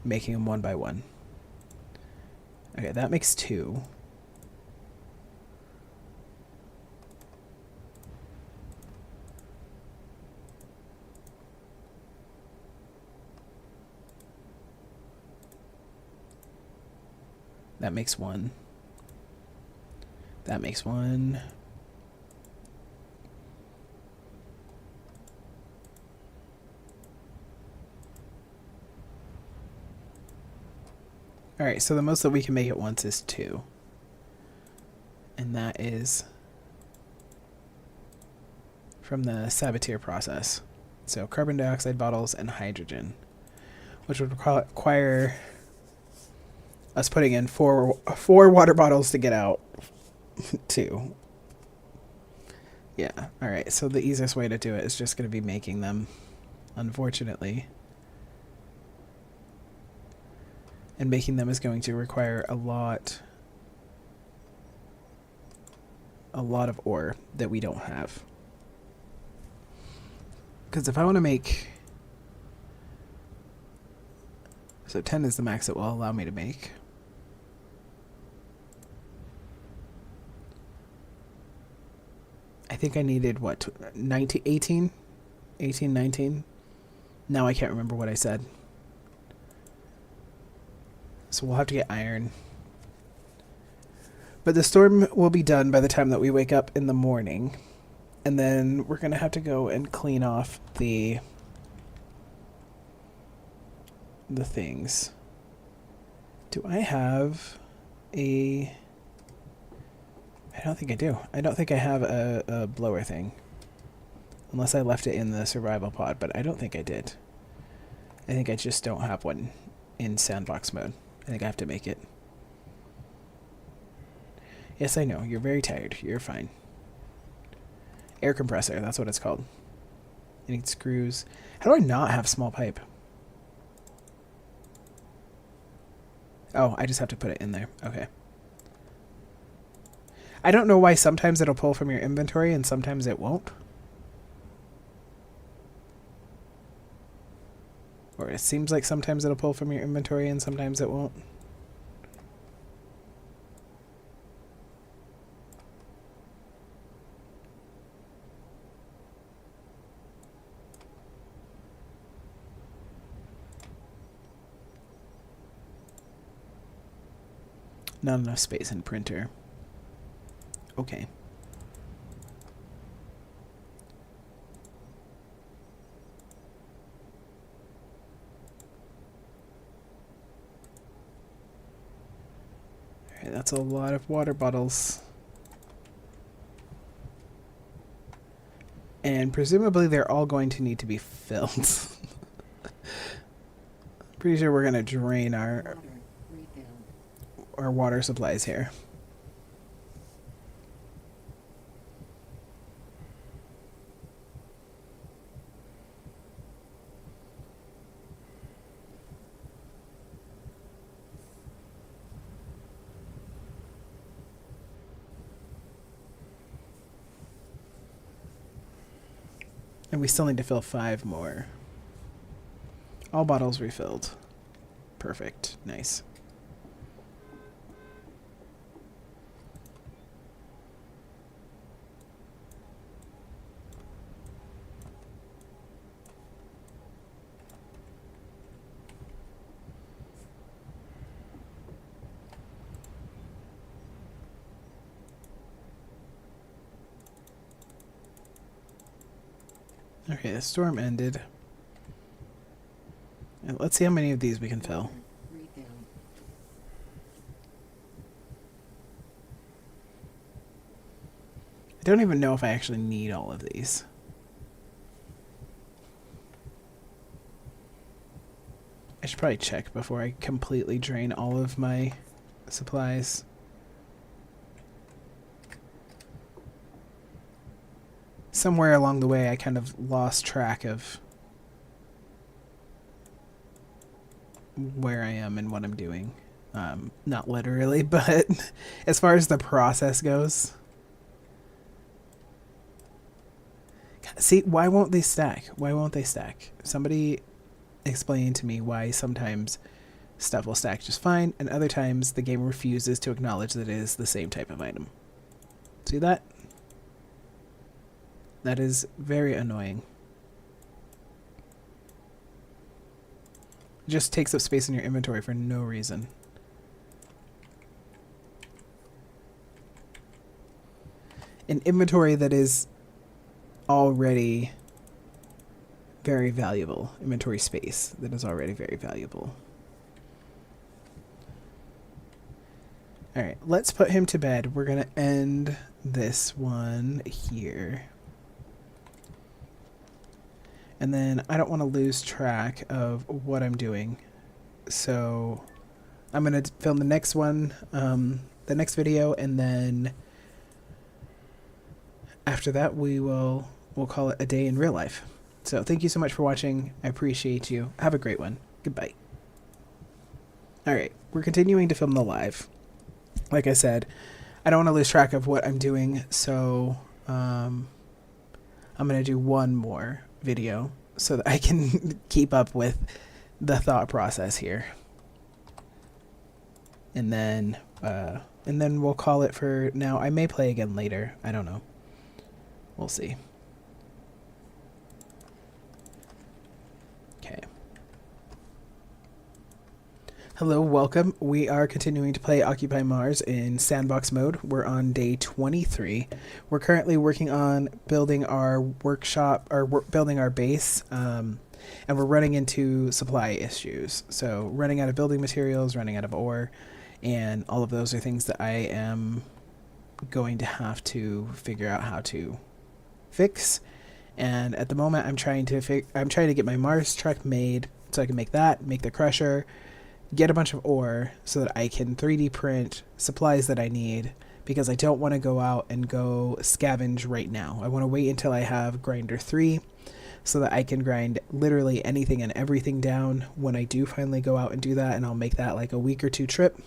making them one by one. Okay, that makes 2. That makes 1. That makes 1. Alright, so the most that we can make at once is 2. And that is from the Sabatier process. So carbon dioxide bottles and hydrogen, which would require us putting in 4 water bottles to get out 2. Yeah, alright, so the easiest way to do it is just going to be making them, unfortunately. And making them is going to require a lot of ore that we don't have. Because if I want to make So 10 is the max it will allow me to make. I think I needed, what, 19, 18? 18, 19? Now I can't remember what I said. So we'll have to get iron. But the storm will be done by the time that we wake up in the morning. And then we're going to have to go and clean off the things. Do I have a... I don't think I do. I don't think I have a blower thing. Unless I left it in the survival pod, but I don't think I did. I think I just don't have one in sandbox mode. I think I have to make it. Yes, I know. You're very tired. You're fine. Air compressor. That's what it's called. I need screws. How do I not have small pipe? Oh, I just have to put it in there. Okay. I don't know why sometimes it'll pull from your inventory and sometimes it won't. Or it seems like sometimes it'll pull from your inventory and sometimes it won't. Not enough space in printer. Okay. Alright, that's a lot of water bottles. And presumably they're all going to need to be filled. Pretty sure we're going to drain our water supplies here. And we still need to fill 5 more. All bottles refilled. Perfect. Nice. Okay, the storm ended. And let's see how many of these we can fill. I don't even know if I actually need all of these. I should probably check before I completely drain all of my supplies. Somewhere along the way, I kind of lost track of where I am and what I'm doing. Not literally, but as far as the process goes. See, why won't they stack? Why won't they stack? Somebody explain to me why sometimes stuff will stack just fine, and other times the game refuses to acknowledge that it is the same type of item. See that? That is very annoying. It just takes up space in your inventory for no reason. An inventory that is already very valuable. Inventory space that is already very valuable. Alright, let's put him to bed. We're going to end this one here. And then I don't want to lose track of what I'm doing. So I'm going to film the next one, the next video, and then after that we'll call it a day in real life. So thank you so much for watching. I appreciate you. Have a great one. Goodbye. Alright, we're continuing to film the live. Like I said, I don't want to lose track of what I'm doing, so I'm going to do one more video so that I can keep up with the thought process here. And then we'll call it for now. I may play again later. I don't know. We'll see. Okay. Hello, welcome. We are continuing to play Occupy Mars in sandbox mode. We're on day 23. We're currently working on building our workshop, or building our base, and we're running into supply issues. So running out of building materials, running out of ore, and all of those are things that I am going to have to figure out how to fix. And at the moment, I'm trying to get my Mars truck made so I can make the crusher, get a bunch of ore so that I can 3D print supplies that I need, because I don't want to go out and go scavenge right now. I want to wait until I have grinder 3 so that I can grind literally anything and everything down when I do finally go out and do that, and I'll make that like a week or two trip.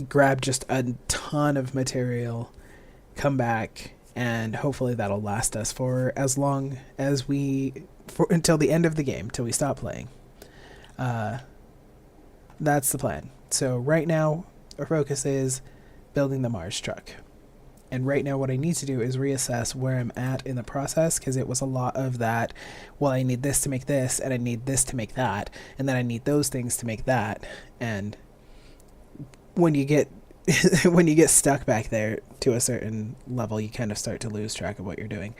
Grab just a ton of material, come back, and hopefully that'll last us for as long as until the end of the game, till we stop playing. That's the plan. So right now, our focus is building the Mars truck. And right now what I need to do is reassess where I'm at in the process, because it was a lot of that, well, I need this to make this, and I need this to make that, and then I need those things to make that. And when you get when you get stuck back there to a certain level, you kind of start to lose track of what you're doing.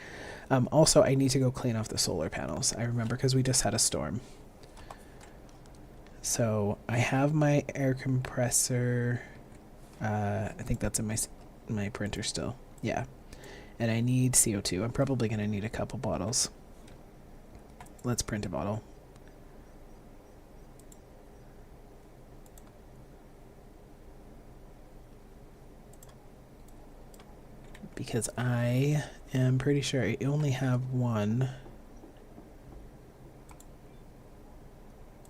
Also, I need to go clean off the solar panels. I remember because we just had a storm. So I have my air compressor. I think that's in my printer still. Yeah. And I need CO2. I'm probably going to need a couple bottles. Let's print a bottle. Because I am pretty sure I only have one.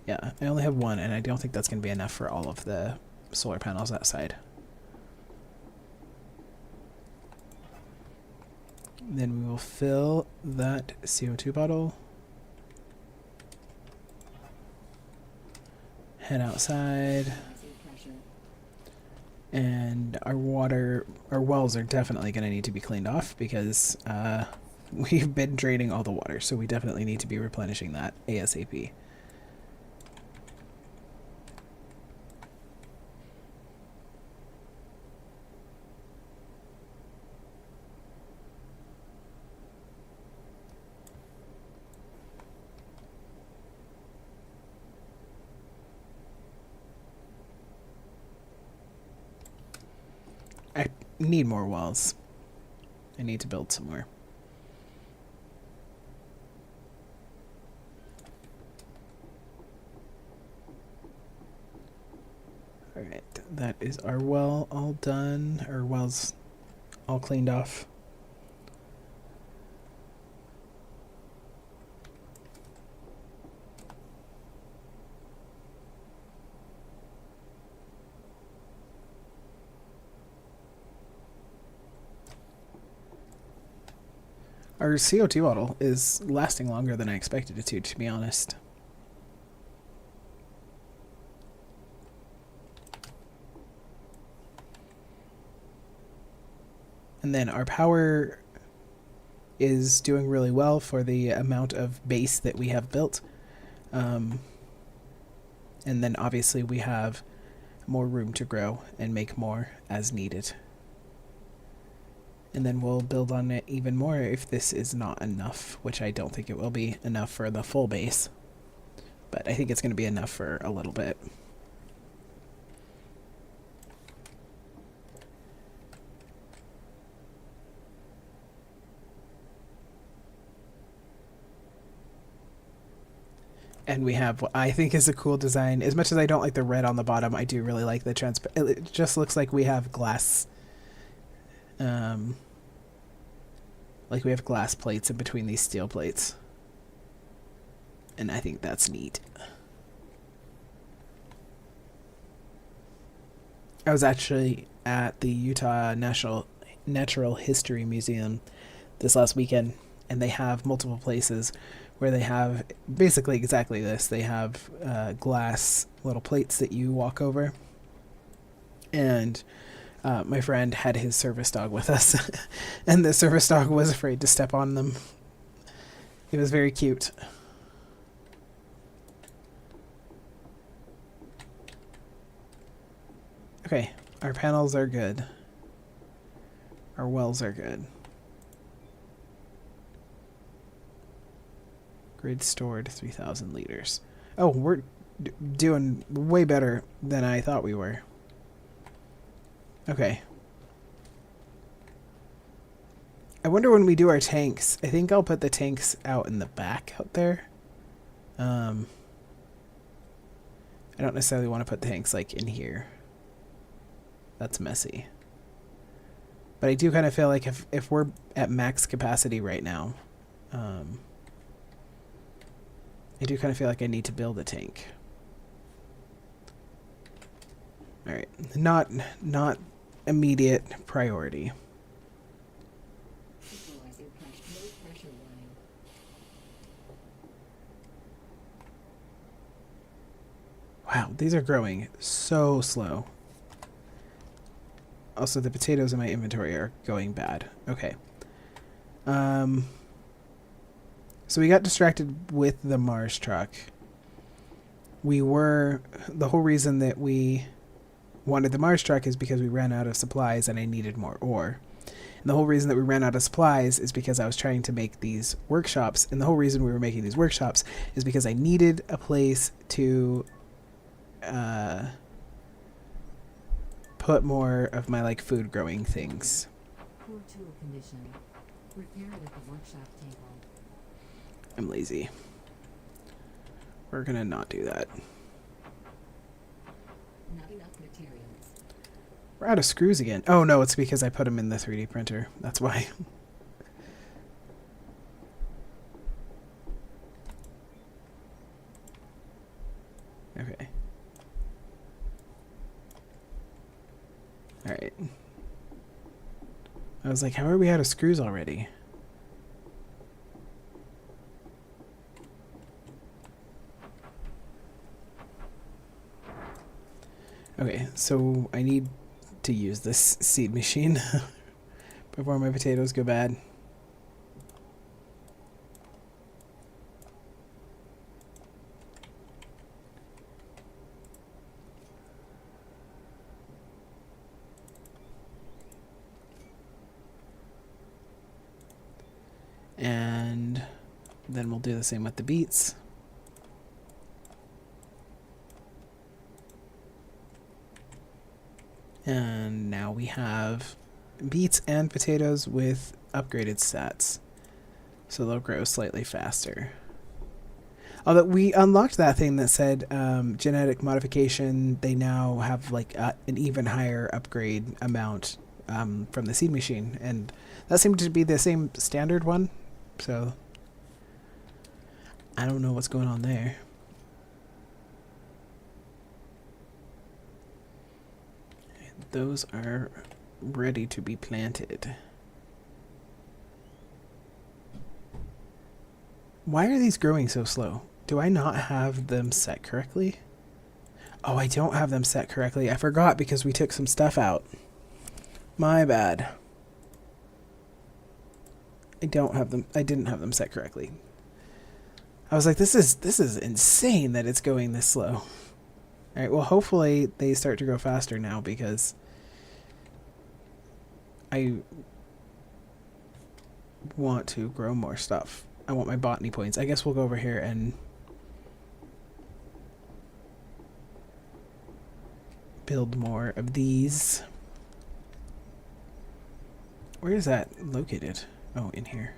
Yeah, I only have one, and I don't think that's going to be enough for all of the solar panels outside. Then we will fill that CO2 bottle. Head outside. And our wells are definitely going to need to be cleaned off, because we've been draining all the water, so we definitely need to be replenishing that ASAP. I need more wells. I need to build some more. Alright, that is our well all done. Our wells all cleaned off. Our CO2 bottle is lasting longer than I expected it to be honest. And then our power is doing really well for the amount of base that we have built. And then obviously we have more room to grow and make more as needed. And then we'll build on it even more if this is not enough, which I don't think it will be enough for the full base. But I think it's going to be enough for a little bit. And we have what I think is a cool design. As much as I don't like the red on the bottom, I do really like the transparent. It just looks like we have glass. Like we have glass plates in between these steel plates. And I think that's neat. I was actually at the Utah Natural History Museum this last weekend, and they have multiple places where they have basically exactly this. They have glass little plates that you walk over. And my friend had his service dog with us, and the service dog was afraid to step on them. It was very cute. Okay, our panels are good. Our wells are good. Grid stored 3,000 liters. Oh, we're doing way better than I thought we were. Okay. I wonder when we do our tanks. I think I'll put the tanks out in the back out there. I don't necessarily want to put the tanks like in here. That's messy. But I do kind of feel like if we're at max capacity right now, I do kind of feel like I need to build a tank. All right, not immediate priority. Equalizing low pressure line. Wow, these are growing so slow. Also, the potatoes in my inventory are going bad. Okay. So we got distracted with the Mars truck. The whole reason that we wanted the Mars truck is because we ran out of supplies and I needed more ore. And the whole reason that we ran out of supplies is because I was trying to make these workshops. And the whole reason we were making these workshops is because I needed a place to put more of my like food growing things. Poor tool condition. Repair it at the workshop table. I'm lazy. We're gonna not do that. Not enough materials. We're out of screws again. Oh no, it's because I put them in the 3D printer. That's why. Okay. Alright. I was like, how are we out of screws already? Okay, so I need to use this seed machine before my potatoes go bad. And then we'll do the same with the beets. And now we have beets and potatoes with upgraded stats. So they'll grow slightly faster. Although we unlocked that thing that said genetic modification, they now have like an even higher upgrade amount from the seed machine. And that seemed to be the same standard one. So I don't know what's going on there. Those are ready to be planted. Why are these growing so slow? Do I not have them set correctly? Oh, I don't have them set correctly. I forgot because we took some stuff out. My bad. I didn't have them set correctly. I was like, this is insane that it's going this slow. Alright, well hopefully they start to grow faster now because I want to grow more stuff. I want my botany points. I guess we'll go over here and build more of these. Where is that located? Oh, in here.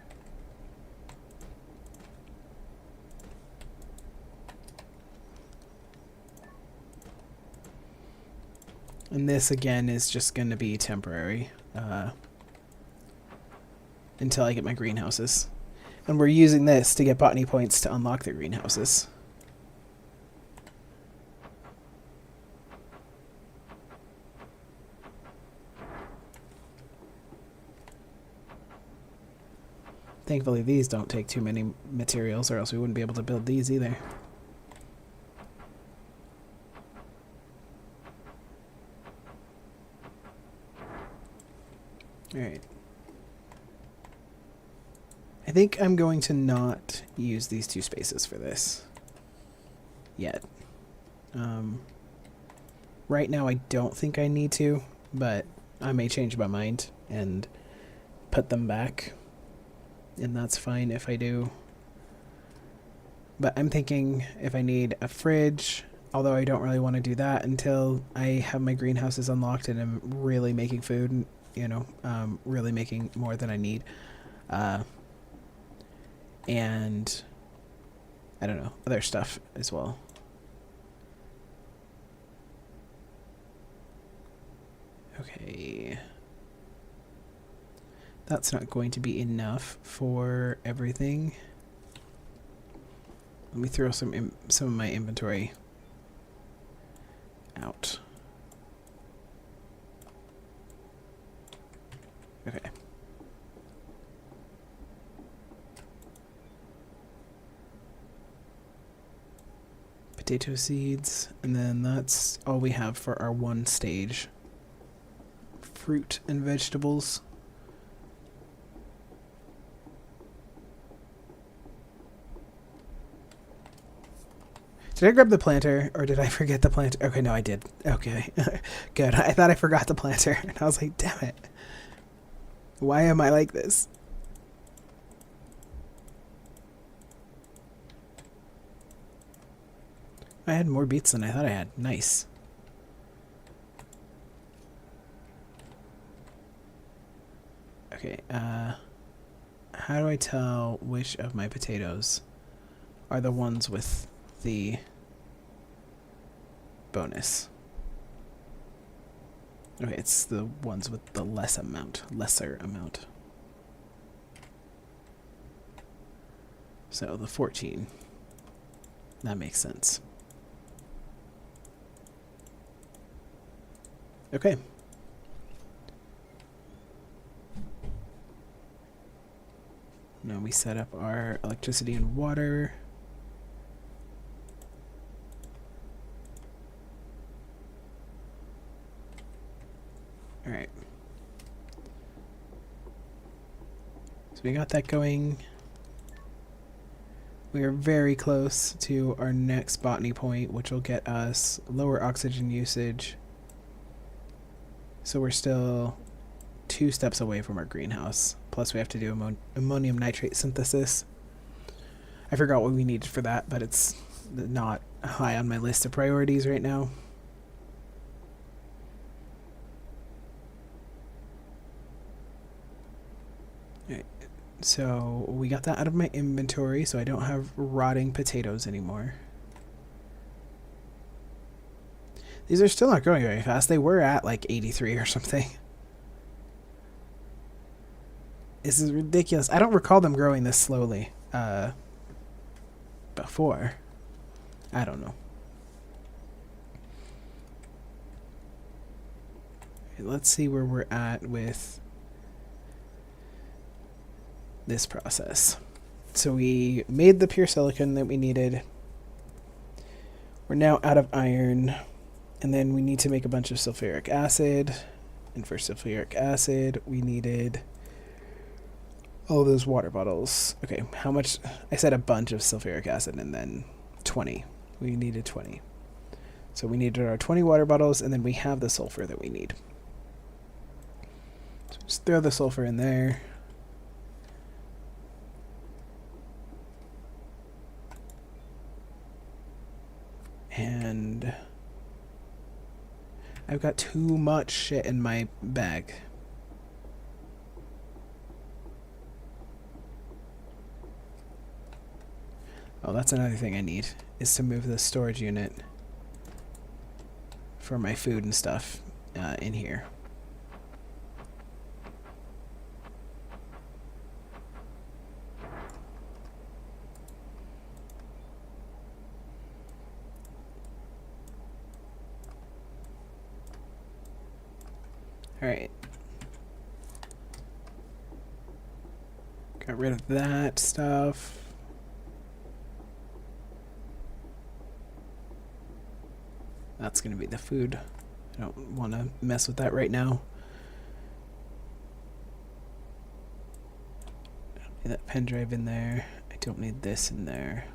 And this again is just going to be temporary until I get my greenhouses. And we're using this to get botany points to unlock the greenhouses. Thankfully, these don't take too many materials, or else we wouldn't be able to build these either. Alright. I think I'm going to not use these 2 spaces for this yet. Right now I don't think I need to, but I may change my mind and put them back, and that's fine if I do. But I'm thinking if I need a fridge, although I don't really want to do that until I have my greenhouses unlocked and I'm really making food, you know, really making more than I need. And I don't know, other stuff as well. Okay. That's not going to be enough for everything. Let me throw some of my inventory out. Okay. Potato seeds, and then that's all we have for our 1 stage. Fruit and vegetables. Did I grab the planter, or did I forget the planter? Okay, no, I did. Okay, good. I thought I forgot the planter, and I was like, damn it. Why am I like this? I had more beets than I thought I had. Nice. Okay, how do I tell which of my potatoes are the ones with the bonus? Okay, it's the ones with the lesser amount. So the 14. That makes sense. Okay. Now we set up our electricity and water. Alright. So we got that going. We are very close to our next botany point, which will get us lower oxygen usage. So we're still 2 steps away from our greenhouse. Plus we have to do ammonium nitrate synthesis. I forgot what we needed for that, but it's not high on my list of priorities right now. Alright, so we got that out of my inventory, so I don't have rotting potatoes anymore. These are still not growing very fast. They were at like 83 or something. This is ridiculous. I don't recall them growing this slowly before. I don't know. Let's see where we're at with this process. So we made the pure silicon that we needed. We're now out of iron. And then we need to make a bunch of sulfuric acid. And for sulfuric acid, we needed all those water bottles. Okay, how much? I said a bunch of sulfuric acid and then 20. We needed 20. So we needed our 20 water bottles, and then we have the sulfur that we need. So just throw the sulfur in there. And I've got too much shit in my bag. Oh, that's another thing I need, is to move the storage unit for my food and stuff in here. Alright. Got rid of that stuff. That's going to be the food. I don't want to mess with that right now. I don't need that pen drive in there. I don't need this in there.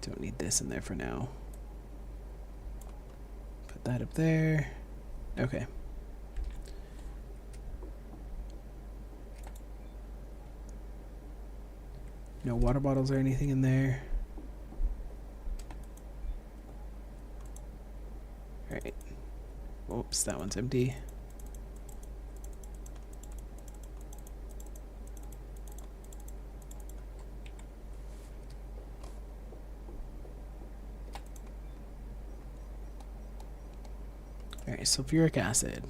Don't need this in there for now. Put that up there. Okay. No water bottles or anything in there. Alright. Oops, that one's empty. Alright, sulfuric acid.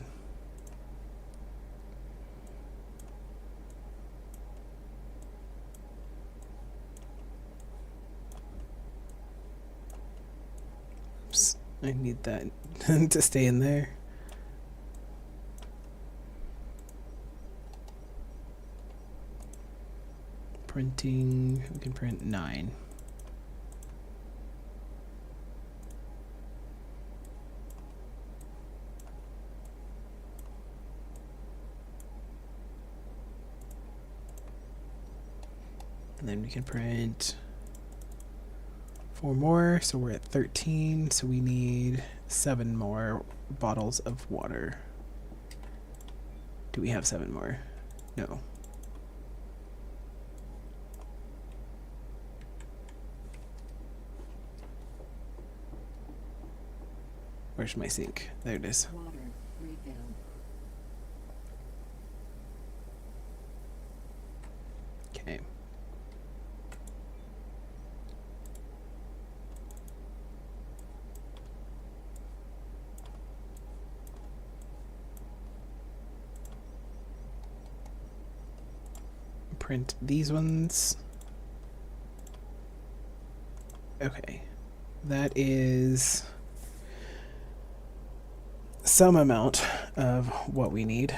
Oops, I need that to stay in there. Printing, we can print 9. And then we can print 4 more, so we're at 13, so we need 7 more bottles of water. Do we have 7 more? No. Where's my sink? There it is. Water refill. Okay. Print these ones. Okay. That is some amount of what we need.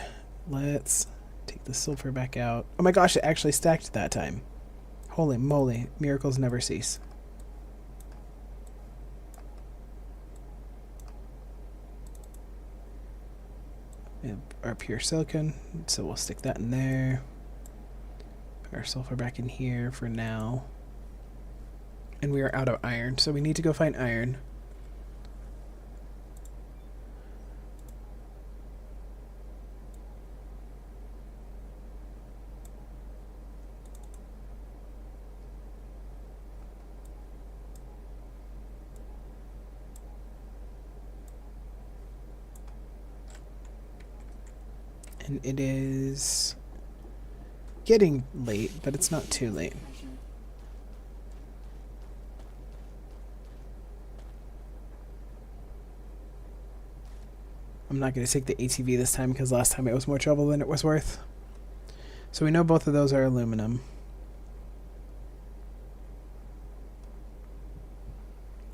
Let's take the sulfur back out. Oh my gosh, it actually stacked that time. Holy moly, miracles never cease. We have our pure silicon, so we'll stick that in there. Put our sulfur back in here for now. And we are out of iron, so we need to go find iron. And it is getting late, but it's not too late. I'm not going to take the ATV this time because last time it was more trouble than it was worth. So we know both of those are aluminum.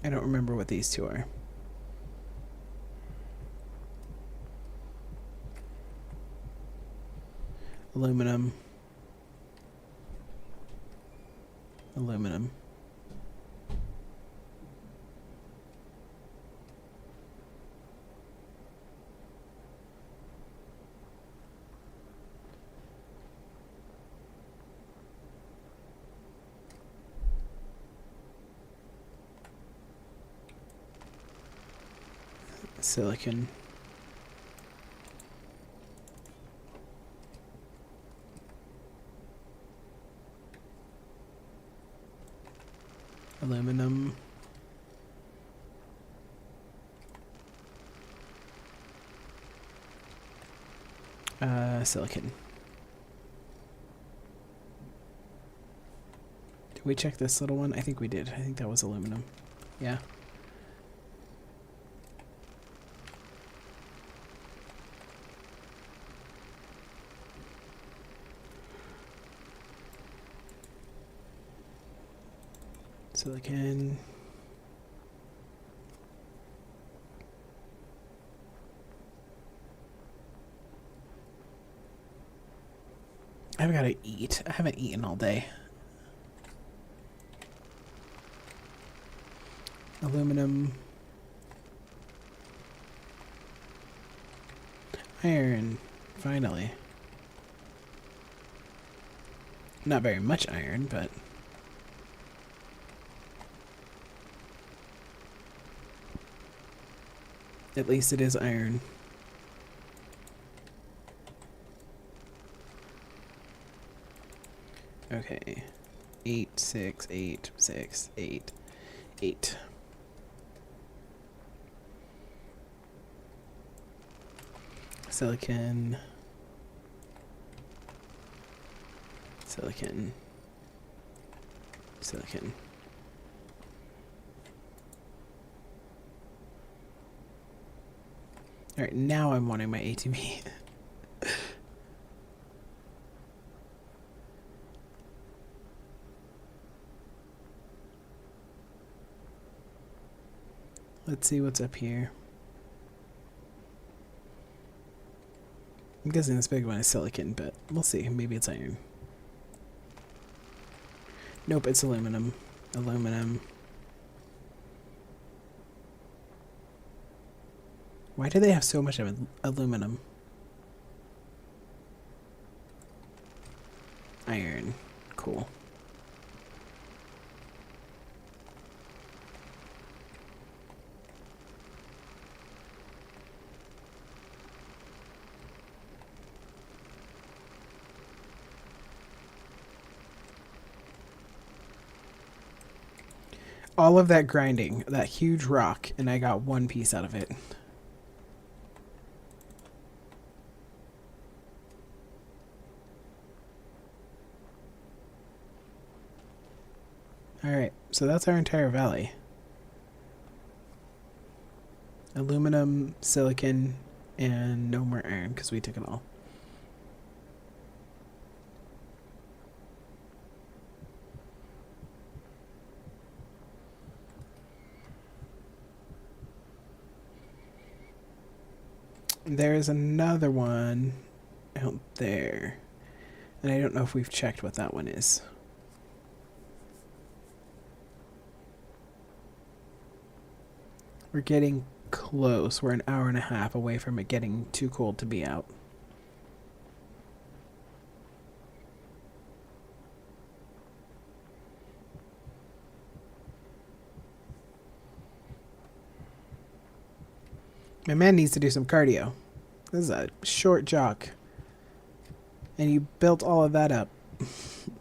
I don't remember what these two are. Aluminum. Aluminum. Silicon. Aluminum. Silicon. Did we check this little one? I think we did. I think that was aluminum. Yeah. Silicon. I've got to eat. I haven't eaten all day. Aluminum. Iron. Finally. Not very much iron, but... at least it is iron. Okay. 8, 6, 8, 6, 8, 8. Silicon. Silicon. Silicon. Alright, now I'm wanting my ATV. Let's see what's up here. I'm guessing this big one is silicon, but we'll see. Maybe it's iron. Nope, it's aluminum. Aluminum. Why do they have so much of aluminum? Iron. Cool. All of that grinding, that huge rock, and I got one piece out of it. Alright, so that's our entire valley. Aluminum, silicon, and no more iron because we took it all. There's another one out there. And I don't know if we've checked what that one is. We're getting close. We're an hour and a half away from it getting too cold to be out. My man needs to do some cardio. This is a short jog. And you built all of that up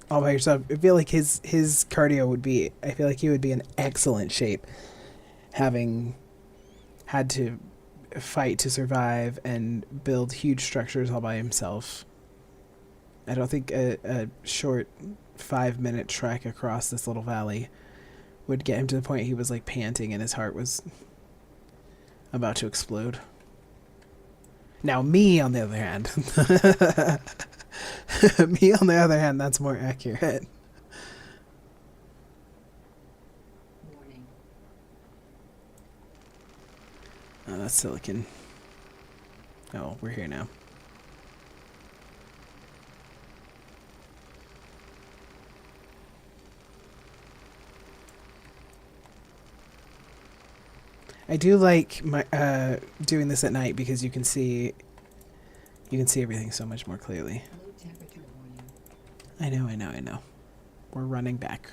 all by yourself. I feel like his cardio would be... I feel like he would be in excellent shape. Having had to fight to survive and build huge structures all by himself. I don't think a short 5-minute trek across this little valley would get him to the point he was like panting and his heart was about to explode. Now me, on the other hand, that's more accurate. Warning. Oh, that's silicon. Oh, we're here now. I do like my doing this at night because you can see everything so much more clearly. Low temperature warning. I know. We're running back.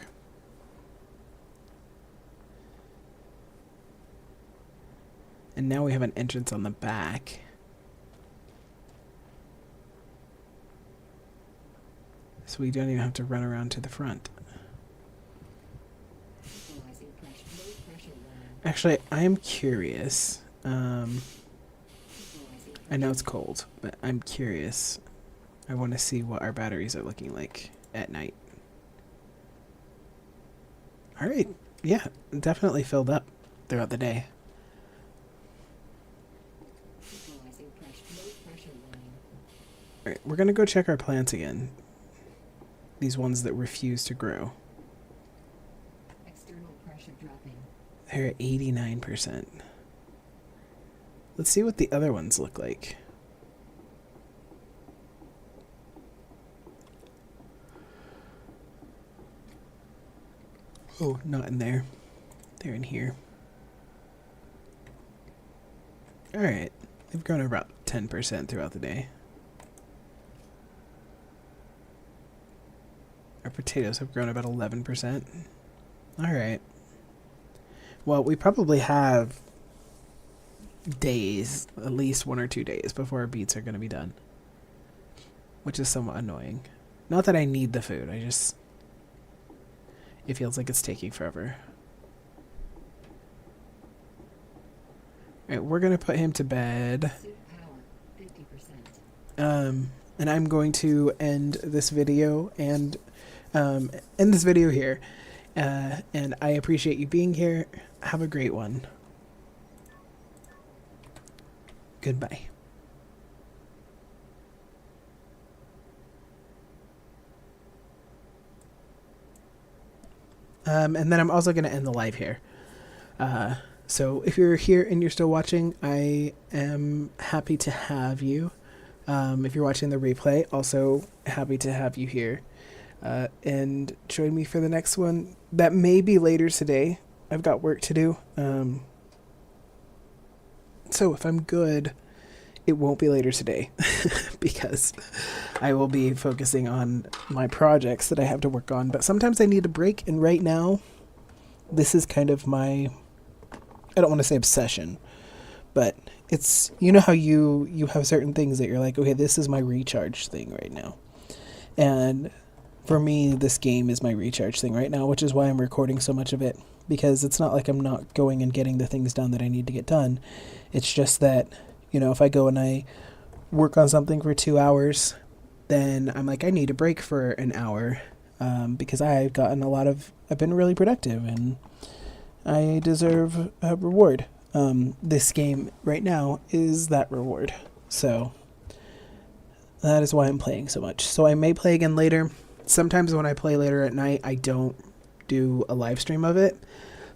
And now we have an entrance on the back. So we don't even have to run around to the front. Equalizing low pressure warning. Actually, I am curious. Equalizing I know it's cold, but I'm curious. I want to see what our batteries are looking like at night. Alright, yeah, definitely filled up throughout the day. Equalizing low pressure warning. Alright, we're gonna go check our plants again. These ones that refuse to grow. External pressure dropping. They're at 89%. Let's see what the other ones look like. Oh, not in there. They're in here. Alright. They've grown about 10% throughout the day. Our potatoes have grown about 11%. Alright. Well, we probably have days, at least 1 or 2 days, before our beets are going to be done. Which is somewhat annoying. Not that I need the food, it feels like it's taking forever. Alright, we're going to put him to bed. Suit power, 50%. And I'm going to end this video and end this video here. And I appreciate you being here. Have a great one. Goodbye. And then I'm also going to end the live here. So if you're here and you're still watching, I am happy to have you. If you're watching the replay, also happy to have you here. And join me for the next one. That may be later today. I've got work to do. So if I'm good, it won't be later today because I will be focusing on my projects that I have to work on. But sometimes I need a break, and right now, this is kind of my, I don't want to say obsession, but it's, you know how you have certain things that you're like, okay, this is my recharge thing right now. And for me, this game is my recharge thing right now, which is why I'm recording so much of it, because it's not like I'm not going and getting the things done that I need to get done. It's just that, you know, if I go and I work on something for 2 hours, then I'm like, I need a break for an hour, because I've been really productive and I deserve a reward. This game right now is that reward. So that is why I'm playing so much. So I may play again later. Sometimes when I play later at night, I don't do a live stream of it.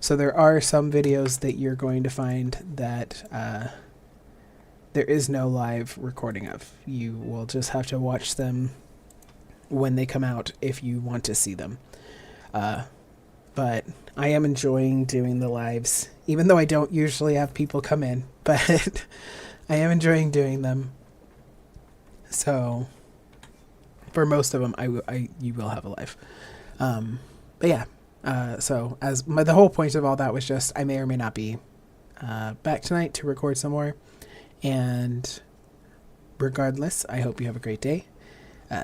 So there are some videos that you're going to find that there is no live recording of. You will just have to watch them when they come out if you want to see them. But I am enjoying doing the lives, even though I don't usually have people come in, but I am enjoying doing them. So for most of them, you will have a live. But yeah, so the whole point of all that was just, I may or may not be back tonight to record some more. And regardless, I hope you have a great day.